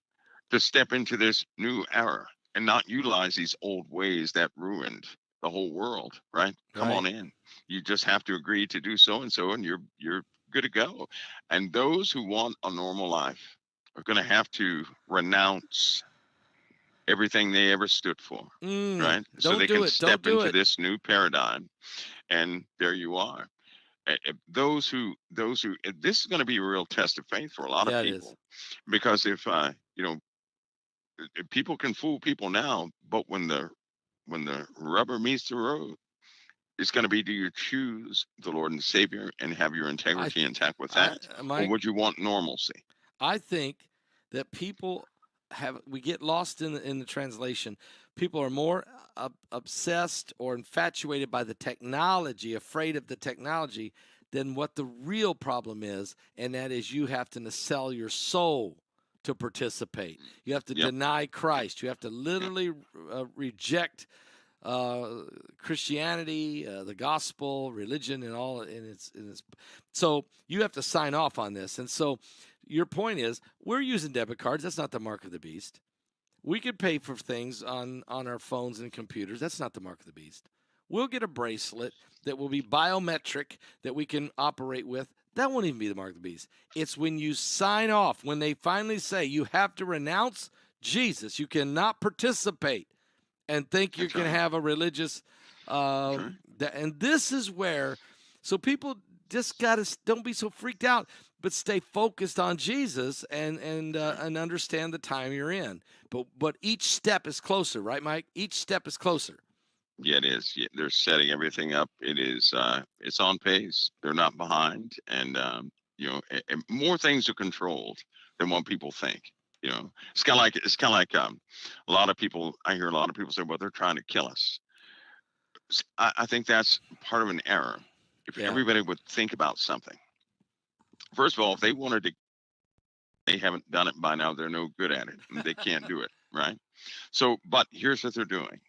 to step into this new era and not utilize these old ways that ruined the whole world, right? Come on in. You just have to agree to do so, and you're good to go. And those who want a normal life are going to have to renounce everything they ever stood for, right? So they can step into this new paradigm, and there you are. Those who, this is going to be a real test of faith for a lot of people, because if people can fool people now, but when the rubber meets the road, it's going to be, do you choose the Lord and Savior and have your integrity intact with that, or would you want normalcy? I think that people we get lost in the translation. People are more obsessed or infatuated by the technology, afraid of the technology, than what the real problem is, and that is you have to sell your soul to participate. You have to deny Christ. You have to literally reject Christianity, the gospel, religion, and all in its. So you have to sign off on this, and so. Your point is, we're using debit cards. That's not the mark of the beast. We could pay for things on our phones and computers. That's not the mark of the beast. We'll get a bracelet that will be biometric that we can operate with. That won't even be the mark of the beast. It's when you sign off, when they finally say you have to renounce Jesus. You cannot participate and think you can have a religious. And this is where, so people just don't be so freaked out, but stay focused on Jesus and understand the time you're in. But each step is closer, right, Mike? Each step is closer. Yeah, it is. Yeah, they're setting everything up. It is. It's on pace. They're not behind, and more things are controlled than what people think. You know, it's kind of like a lot of people. I hear a lot of people say, "Well, they're trying to kill us." I think that's part of an error. If Yeah. everybody would think about something, first of all, if they wanted to, they haven't done it by now. They're no good at it. And they can't do it, right? So, but here's what they're doing.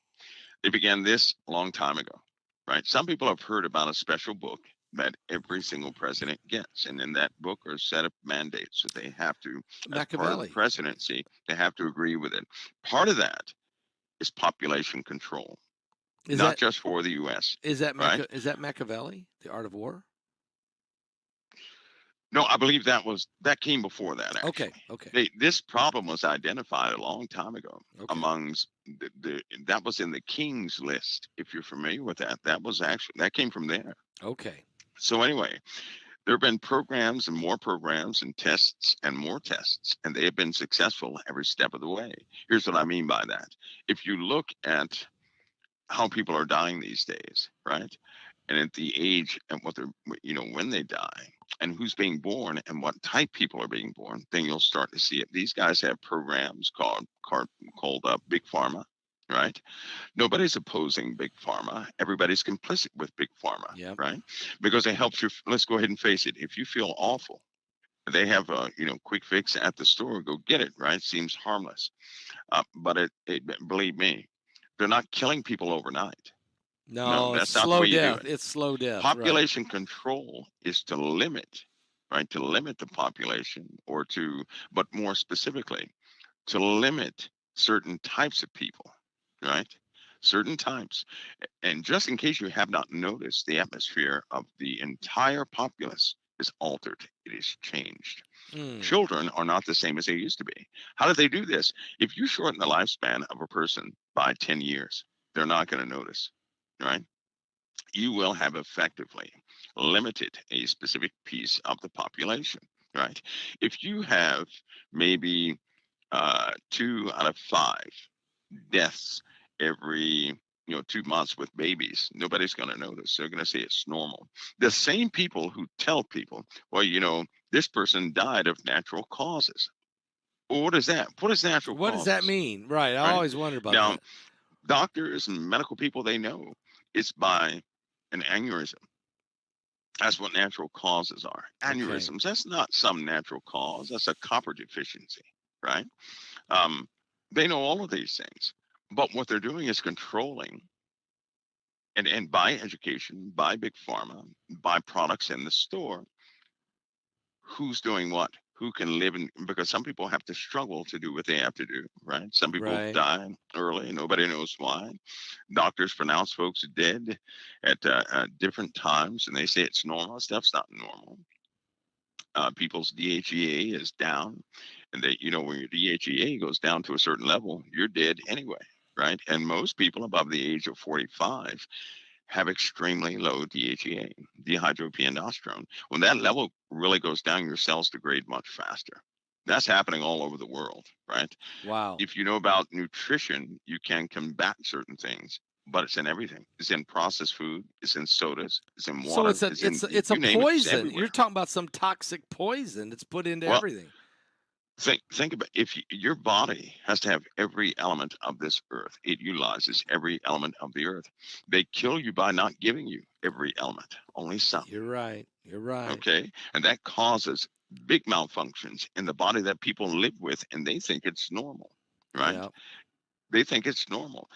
They began this a long time ago, right? Some people have heard about a special book that every single president gets. And in that book are a set of mandates that they have to, as part of the Machiavelli. presidency, they have to agree with it. Part of that is population control, Is not that just for the U.S., is that right? is that Machiavelli, The Art of War? No, I believe that came before that, Okay. actually. Okay. This problem was identified a long time ago Okay. amongst that was in the King's List. If you're familiar with that, that came from there. Okay. So anyway, there have been programs and tests and more tests, and they have been successful every step of the way. Here's what I mean by that. If you look at how people are dying these days, right? And at the age and what they're, when they die and who's being born and what type people are being born, then you'll start to see it. These guys have programs called Big Pharma, right? Nobody's opposing Big Pharma. Everybody's complicit with Big Pharma, Yeah. right? Because it helps you. Let's go ahead and face it. If you feel awful, they have a quick fix at the store. Go get it, right? Seems harmless, but believe me, they're not killing people overnight. No, No, it's that's not the slow way you do death. it. It's slow death. Right. Population control is to limit, right? To limit the population but more specifically, to limit certain types of people, right? Certain types. And just in case you have not noticed, the atmosphere of the entire populace is altered. It is changed. Mm. Children are not the same as they used to be. How do they do this? If you shorten the lifespan of a person by 10 years, they're not going to notice, right? You will have effectively limited a specific piece of the population, right? If you have maybe 2 out of 5 deaths every 2 months with babies, nobody's going to notice. They're going to say it's normal. The same people who tell people, well, this person died of natural causes. Well, what is that? What is natural What does that causes? mean? Right. I Right always wonder about now, that. doctors and medical people, they know it's by an aneurysm. That's what natural causes are. Okay. Aneurysms, that's not some natural cause. That's a copper deficiency, right? Um, they know all of these things. But what they're doing is controlling, and by education, by big pharma, by products in the store, who's doing what, who can live in, because some people have to struggle to do what they have to do, right? Some people Right. die early, nobody knows why. Doctors pronounce folks dead at different times, and they say it's normal. Stuff's not normal. People's DHEA is down, and when your DHEA goes down to a certain level, you're dead anyway, right? And most people above the age of 45 have extremely low DHEA, dehydroepiandrosterone. When that level really goes down, your cells degrade much faster. That's happening all over the world, right? Wow. If you know about nutrition, you can combat certain things, but it's in everything. It's in processed food. It's in sodas. It's in So water. it's a It's in, it's a you name it. It's poison. everywhere. You're talking about some toxic poison that's put into Well, everything. think about if your body has to have every element of this earth. It utilizes every element of the earth. They kill you by not giving you every element, only some. You're right. You're right. Okay, and that causes big malfunctions in the body that people live with, and they think it's normal, right? Yeah. They think it's normal.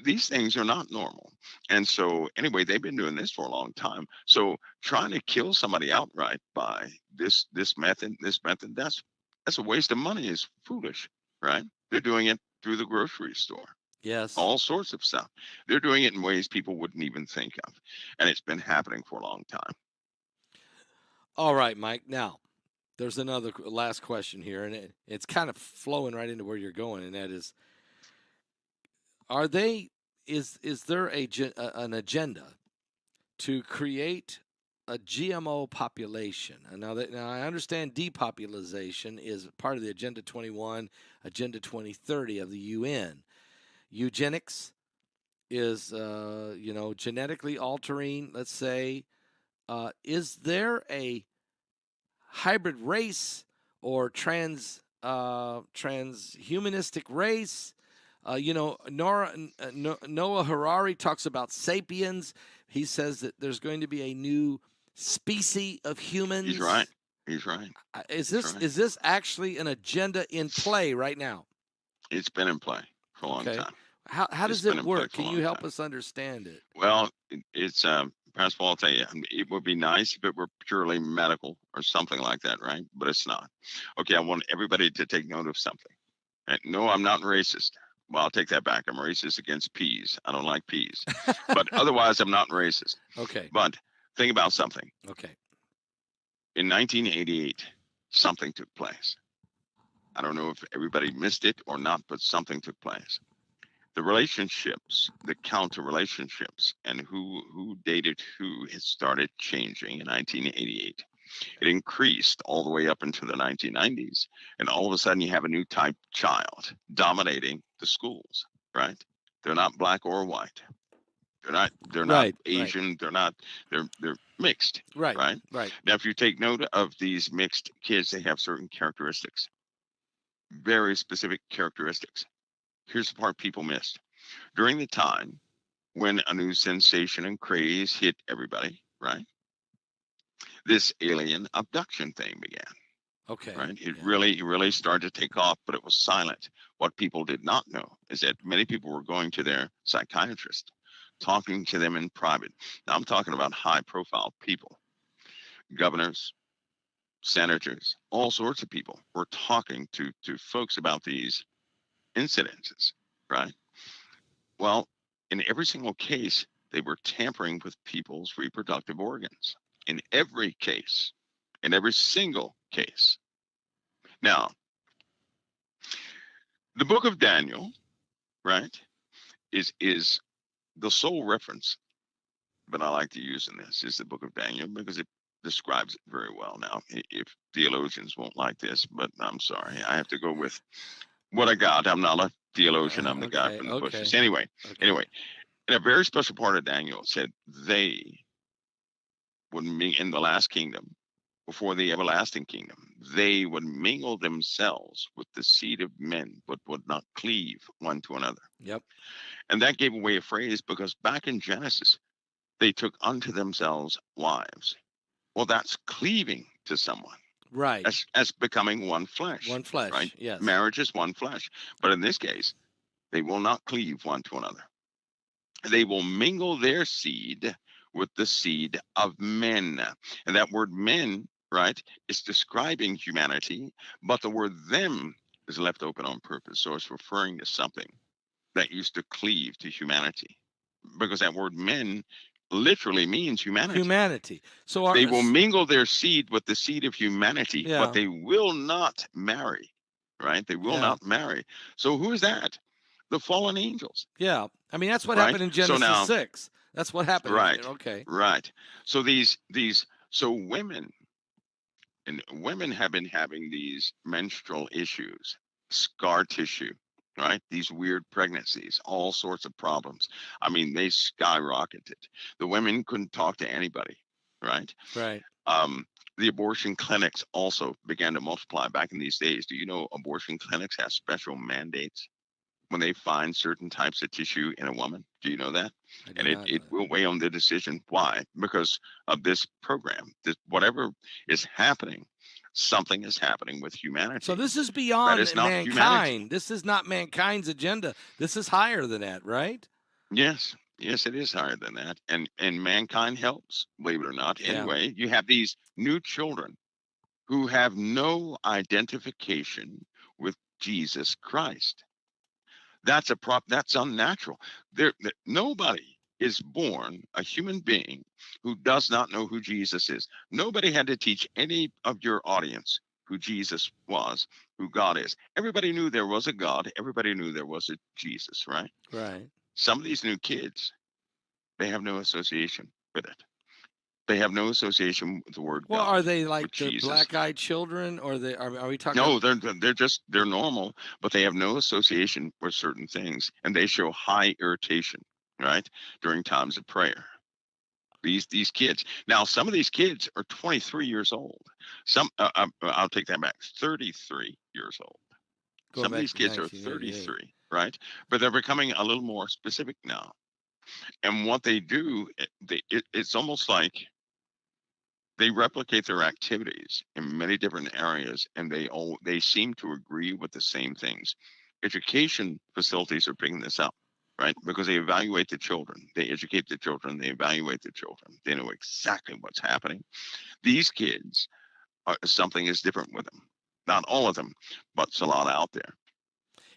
These things are not normal. And so anyway, they've been doing this for a long time. So trying to kill somebody outright by this method, that's a waste of money. Is foolish, right? They're doing it through the grocery store. Yes. All sorts of stuff. They're doing it in ways people wouldn't even think of. And it's been happening for a long time. All right, Mike. Now, there's another last question here, and it's kind of flowing right into where you're going, and that is, is there an agenda to create a GMO population? And now I understand depopulation is part of the Agenda 21, Agenda 2030 of the UN. Eugenics is genetically altering. Let's say, is there a hybrid race or transhumanistic race. Noah Harari talks about sapiens. He says that there's going to be a new species of humans. He's right. He's right. Is He's this right. is this actually an agenda in play right now? It's been in play for a long time. How It's does been it in play work? for a Can long you help time. us understand it? Well, it's Pastor Paul, I'll tell you, it would be nice if it were purely medical or something like that, right? But it's not. Okay, I want everybody to take note of something. No, I'm not racist. Well, I'll take that back. I'm racist against peas. I don't like peas. But otherwise, I'm not racist. Okay. But think about something. Okay. In 1988, something took place. I don't know if everybody missed it or not, but something took place. The relationships, the counter relationships, and who dated who has started changing in 1988. It increased all the way up into the 1990s, and all of a sudden you have a new type child dominating the schools. Right? They're not black or white. They're not Right. Asian. They're mixed. Right. Right. Right. Now, if you take note of these mixed kids, they have certain characteristics, very specific characteristics. Here's the part people missed. During the time when a new sensation and craze hit everybody, right? This alien abduction thing began. Okay. Right? It really started to take off, but it was silent. What people did not know is that many people were going to their psychiatrist, talking to them in private. Now I'm talking about high profile people, governors, senators, all sorts of people were talking to folks about these incidences, right? Well, in every single case, they were tampering with people's reproductive organs. In every case, in every single case. Now, the book of Daniel, right, is the sole reference, but I like to use in this is the book of Daniel because it describes it very well. Now, if theologians won't like this, but I'm sorry, I have to go with what I got. I'm not a theologian. I'm the guy from the bushes. Anyway, in a very special part of Daniel, it said they would be in the last kingdom before the everlasting kingdom. They would mingle themselves with the seed of men, but would not cleave one to another. Yep. And that gave away a phrase because back in Genesis, they took unto themselves wives. Well, that's cleaving to someone. Right. As becoming one flesh. One flesh. Right? Yes. Marriage is one flesh. But in this case, they will not cleave one to another. They will mingle their seed with the seed of men. And that word men, right, is describing humanity, but the word them is left open on purpose. So it's referring to something that used to cleave to humanity. Because that word men literally means humanity. So they will mingle their seed with the seed of humanity, Yeah. but they will not marry. Right? They will not marry. So who is that? The fallen angels. Yeah. I mean, that's what happened in Genesis 6. That's what happened. Right. Okay. Right. So so women have been having these menstrual issues, scar tissue, right? These weird pregnancies, all sorts of problems. I mean, they skyrocketed. The women couldn't talk to anybody, right? Right. The abortion clinics also began to multiply back in these days. Do you know abortion clinics have special mandates when they find certain types of tissue in a woman? Do you know that? And it will weigh on the decision. Why? Because of this program. Whatever is happening, something is happening with humanity. So this is beyond mankind. Humanity. This is not mankind's agenda. This is higher than that, right? Yes. Yes, it is higher than that. And mankind helps, believe it or not. Yeah. Anyway, you have these new children who have no identification with Jesus Christ. That's unnatural. Nobody is born a human being who does not know who Jesus is. Nobody had to teach any of your audience who Jesus was, who God is. Everybody knew there was a God. Everybody knew there was a Jesus, right? Right. Some of these new kids, they have no association with it. They have no association with the word well, God. Are they like the Jesus. black-eyed children, or are we talking? No, they're normal, but they have no association with certain things, and they show high irritation, right, during times of prayer. These kids. Now, some of these kids are 23 years old. Some I'll take that back. 33 years old. Going Some of back these to kids are 1988. 33, right? But they're becoming a little more specific now. And what they do, it's almost like they replicate their activities in many different areas, and they seem to agree with the same things. Education facilities are picking this up, right? Because they evaluate the children, they educate the children, they evaluate the children. They know exactly what's happening. These kids something is different with them. Not all of them, but it's a lot out there.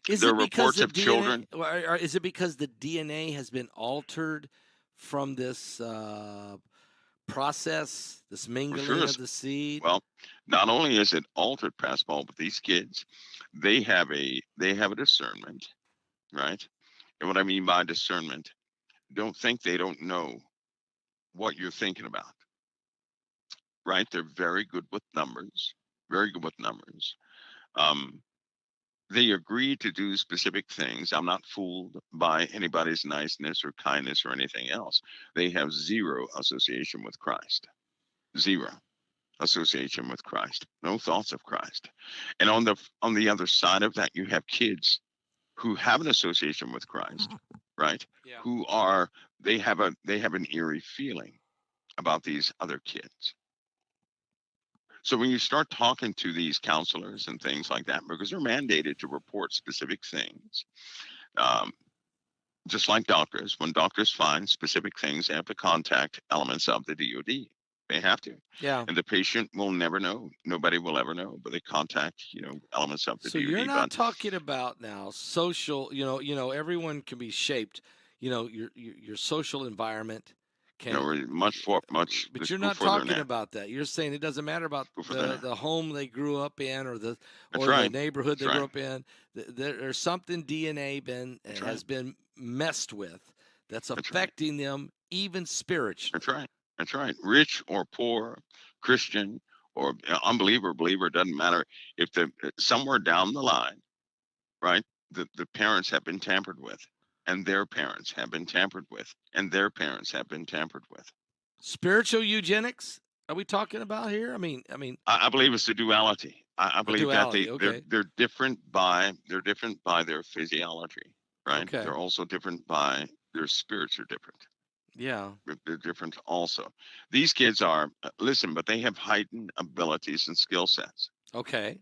Is There are it because reports the of children. DNA, or is it because the DNA has been altered from this process, this For sure. mingling of the seed? Well, not only is it altered, Pascal, but these kids, they have a discernment, right? And what I mean by discernment, don't think they don't know what you're thinking about, right? They're very good with numbers, very good with numbers. Um, they agree to do specific things. I'm not fooled by anybody's niceness or kindness or anything else. They have zero association with Christ. Zero association with Christ. No thoughts of Christ. And on the other side of that, you have kids who have an association with Christ, right? Yeah. Who are they have an eerie feeling about these other kids. So when you start talking to these counselors and things like that, because they're mandated to report specific things, um, just like doctors, when doctors find specific things, they have to contact elements of the DoD. They have to, Yeah. and the patient will never know. Nobody will ever know, but they contact, elements of the So you're DoD. not But talking about now social, everyone can be shaped, your social environment can, we're much. but Let's you're go not further than talking that. about that. You're saying it doesn't matter about Go further than that. the home they grew up in, or the That's or the right. neighborhood That's they grew right. up in. There's something DNA That's right. has been messed with that's That's right. affecting them even spiritually. That's right. That's right. Rich or poor, Christian or unbeliever, believer, doesn't matter. If the somewhere down the line, right, the parents have been tampered with, and their parents have been tampered with, and their parents have been tampered with. Spiritual eugenics? Are we talking about here? I believe it's a duality. I A believe that duality. they're Okay. they're different by their physiology, right? Okay. They're also different by their spirits are different. Yeah. They're different also. These kids are listen, but they have heightened abilities and skill sets. Okay.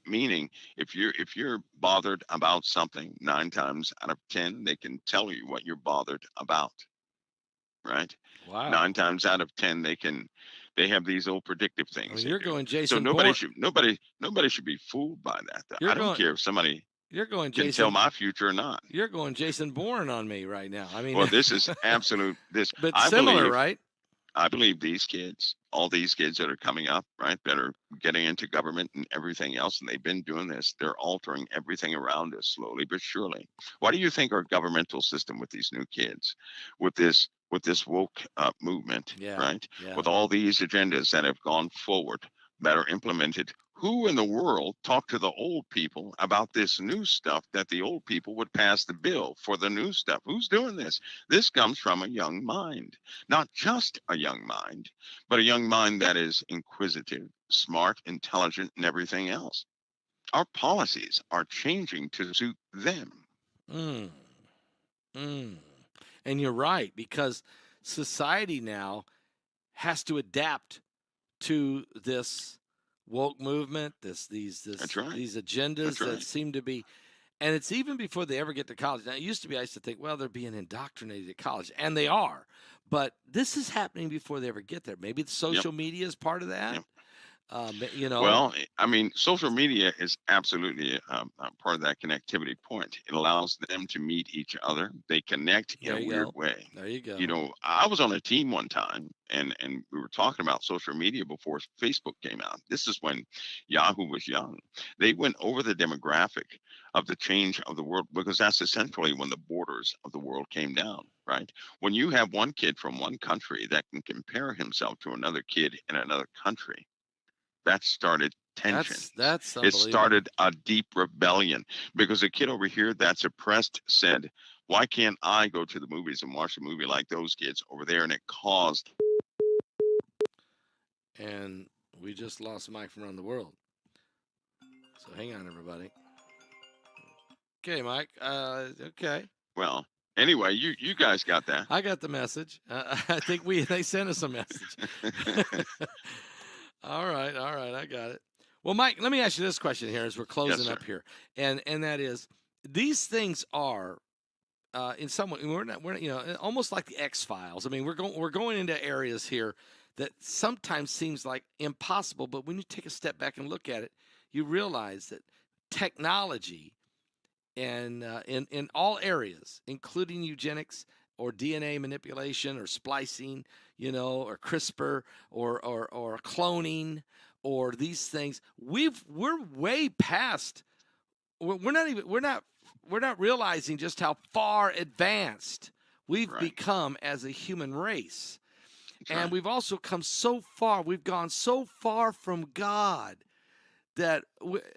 Meaning, if you're bothered about something, 9 times out of 10, they can tell you what you're bothered about, right? Wow. 9 times out of 10, they have these old predictive I things mean, they you're do. going So Jason nobody Bourne. should nobody should be fooled by that. You're I don't going. care if somebody You're going can tell Jason. my future or not. You're going Jason Bourne on me right now. Well, this is absolute. This but I similar, believe. right? I believe these kids, all these kids that are coming up, right, that are getting into government and everything else, and they've been doing this, they're altering everything around us slowly but surely. Why do you think our governmental system with these new kids, with this woke movement, Yeah. right, Yeah. with all these agendas that have gone forward, that are implemented? Who in the world talked to the old people about this new stuff that the old people would pass the bill for the new stuff? Who's doing this? This comes from a young mind. Not just a young mind, but a young mind that is inquisitive, smart, intelligent, and everything else. Our policies are changing to suit them. Mm. Mm. And you're right, because society now has to adapt to this woke movement, these That's right. these agendas That's that right. seem to be, and it's even before they ever get to college. Now, it used to be I used to think, well, they're being indoctrinated at college, and they are, but this is happening before they ever get there. Maybe the Yep. social media is part of that. Yep. You know, Well, I mean, social media is absolutely a part of that connectivity point. It allows them to meet each other. They connect in there a you weird go. way. There you go. I was on a team one time, and we were talking about social media before Facebook came out. This is when Yahoo was young. They went over the demographic of the change of the world, because that's essentially when the borders of the world came down, right? When you have one kid from one country that can compare himself to another kid in another country, that started tensions. That's It unbelievable. started a deep rebellion, because a kid over here that's oppressed said, why can't I go to the movies and watch a movie like those kids over there? And it caused. And we just lost Mike from around the world. So hang on, everybody. Okay, Mike. Okay. Well, anyway, you guys got that. I got the message. I think they sent us a message. All right. I got it. Well, Mike, let me ask you this question here as we're closing sir. up here, and that is, these things are in some way we're not almost like the X-Files. I mean, we're going into areas here that sometimes seems like impossible, but when you take a step back and look at it, you realize that technology and in all areas, including eugenics or DNA manipulation or splicing, or CRISPR or cloning or these things, we're way past. We're not realizing just how far advanced we've become as a human race. And we've also come so far. We've gone so far from God that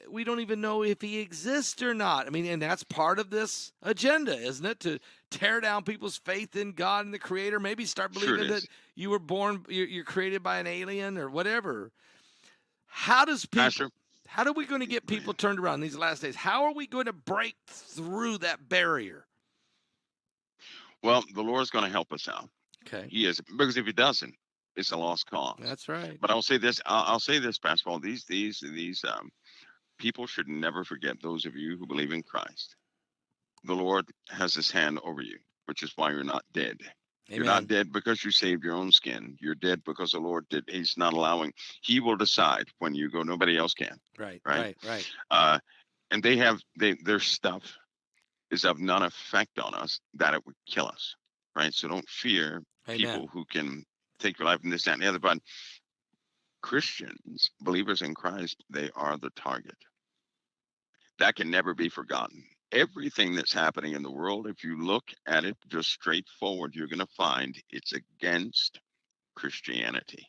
we don't even know if he exists or not. I mean, and that's part of this agenda, isn't it? To tear down people's faith in God and the Creator. Maybe start believing that you were born, you're created by an alien or whatever. How does people... Pastor, how are we going to get people turned around in these last days? How are we going to break through that barrier? Well, the Lord's going to help us out. Okay. He is, because if he doesn't, it's a lost cause. That's right. But I'll say this. I'll say this, Pastor Paul. These people should never forget, those of you who believe in Christ. The Lord has his hand over you, which is why you're not dead. Amen. You're not dead because you saved your own skin. You're dead because the Lord did. He's not allowing. He will decide when you go. Nobody else can. Right. And their stuff is of none effect on us that it would kill us. Right. So don't fear people who can take your life and this, that, and the other. But Christians, believers in Christ, they are the target. That can never be forgotten. Everything that's happening in the world, if you look at it just straightforward, you're going to find it's against Christianity.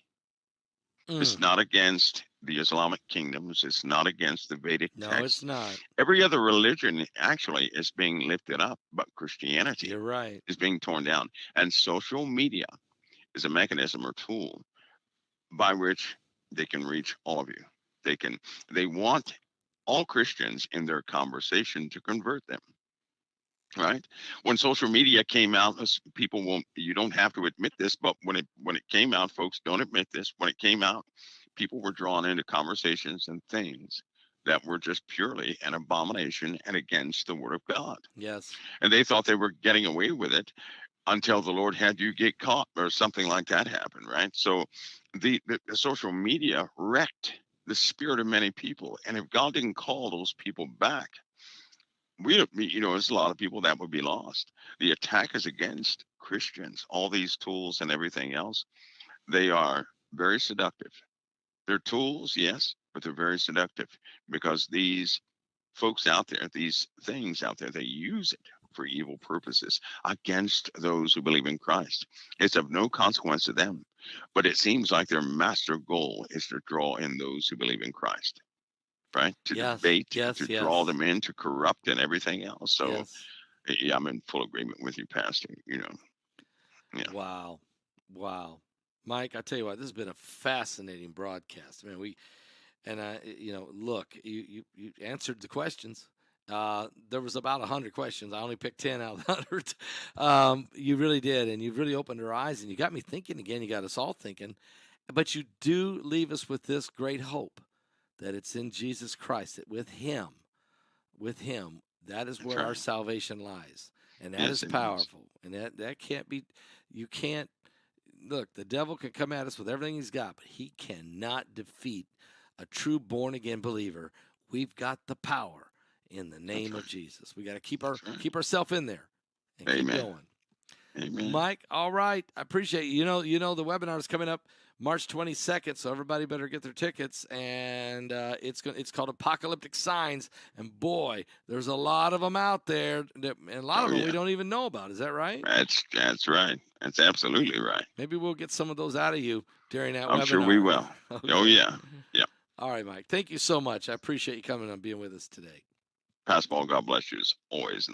It's not against the Islamic kingdoms. It's not against the Vedic text. No, it's not. Every other religion actually is being lifted up, but Christianity is being torn down. And social media is a mechanism or tool by which they can reach all of you. They want all Christians in their conversation to convert them. Right? When social media came out, you don't have to admit this, but when it came out, folks, don't admit this. When it came out, people were drawn into conversations and things that were just purely an abomination and against the word of God. Yes. And they thought they were getting away with it until the Lord had you get caught or something like that happen, right? So the social media wrecked the spirit of many people. And if God didn't call those people back, there's a lot of people that would be lost. The attack is against Christians. All these tools and everything else, they are very seductive. They're tools, yes, but they're very seductive because these folks out there, these things out there, they use it for evil purposes against those who believe in Christ. It's of no consequence to them, but it seems like their master goal is to draw in those who believe in Christ, right? To debate, to draw them in, to corrupt and everything else. So yeah, I'm in full agreement with you, Pastor. Yeah. Wow. Mike, I tell you what, this has been a fascinating broadcast. I mean, look, you answered the questions. There was about 100 questions. I only picked 10 out of 100. You really did, and you've really opened our eyes, and you got me thinking again. You got us all thinking. But you do leave us with this great hope that it's in Jesus Christ, that with Him, that is where our salvation lies, and that is powerful. And that can't be. You can't. Look, the devil can come at us with everything he's got, but he cannot defeat a true born-again believer. We've got the power in the name of Jesus. We got to keep ourselves in there and keep going. Amen. Mike, all right. I appreciate you. You know the webinar is coming up March 22nd, so everybody better get their tickets. And it's called Apocalyptic Signs. And boy, there's a lot of them out there, and a lot of them we don't even know about. Is that right? That's right. That's absolutely right. Maybe we'll get some of those out of you during that webinar. I'm sure we will. Okay. Oh, yeah. Yeah. All right, Mike. Thank you so much. I appreciate you coming and being with us today. Pastor Paul, God bless you as always.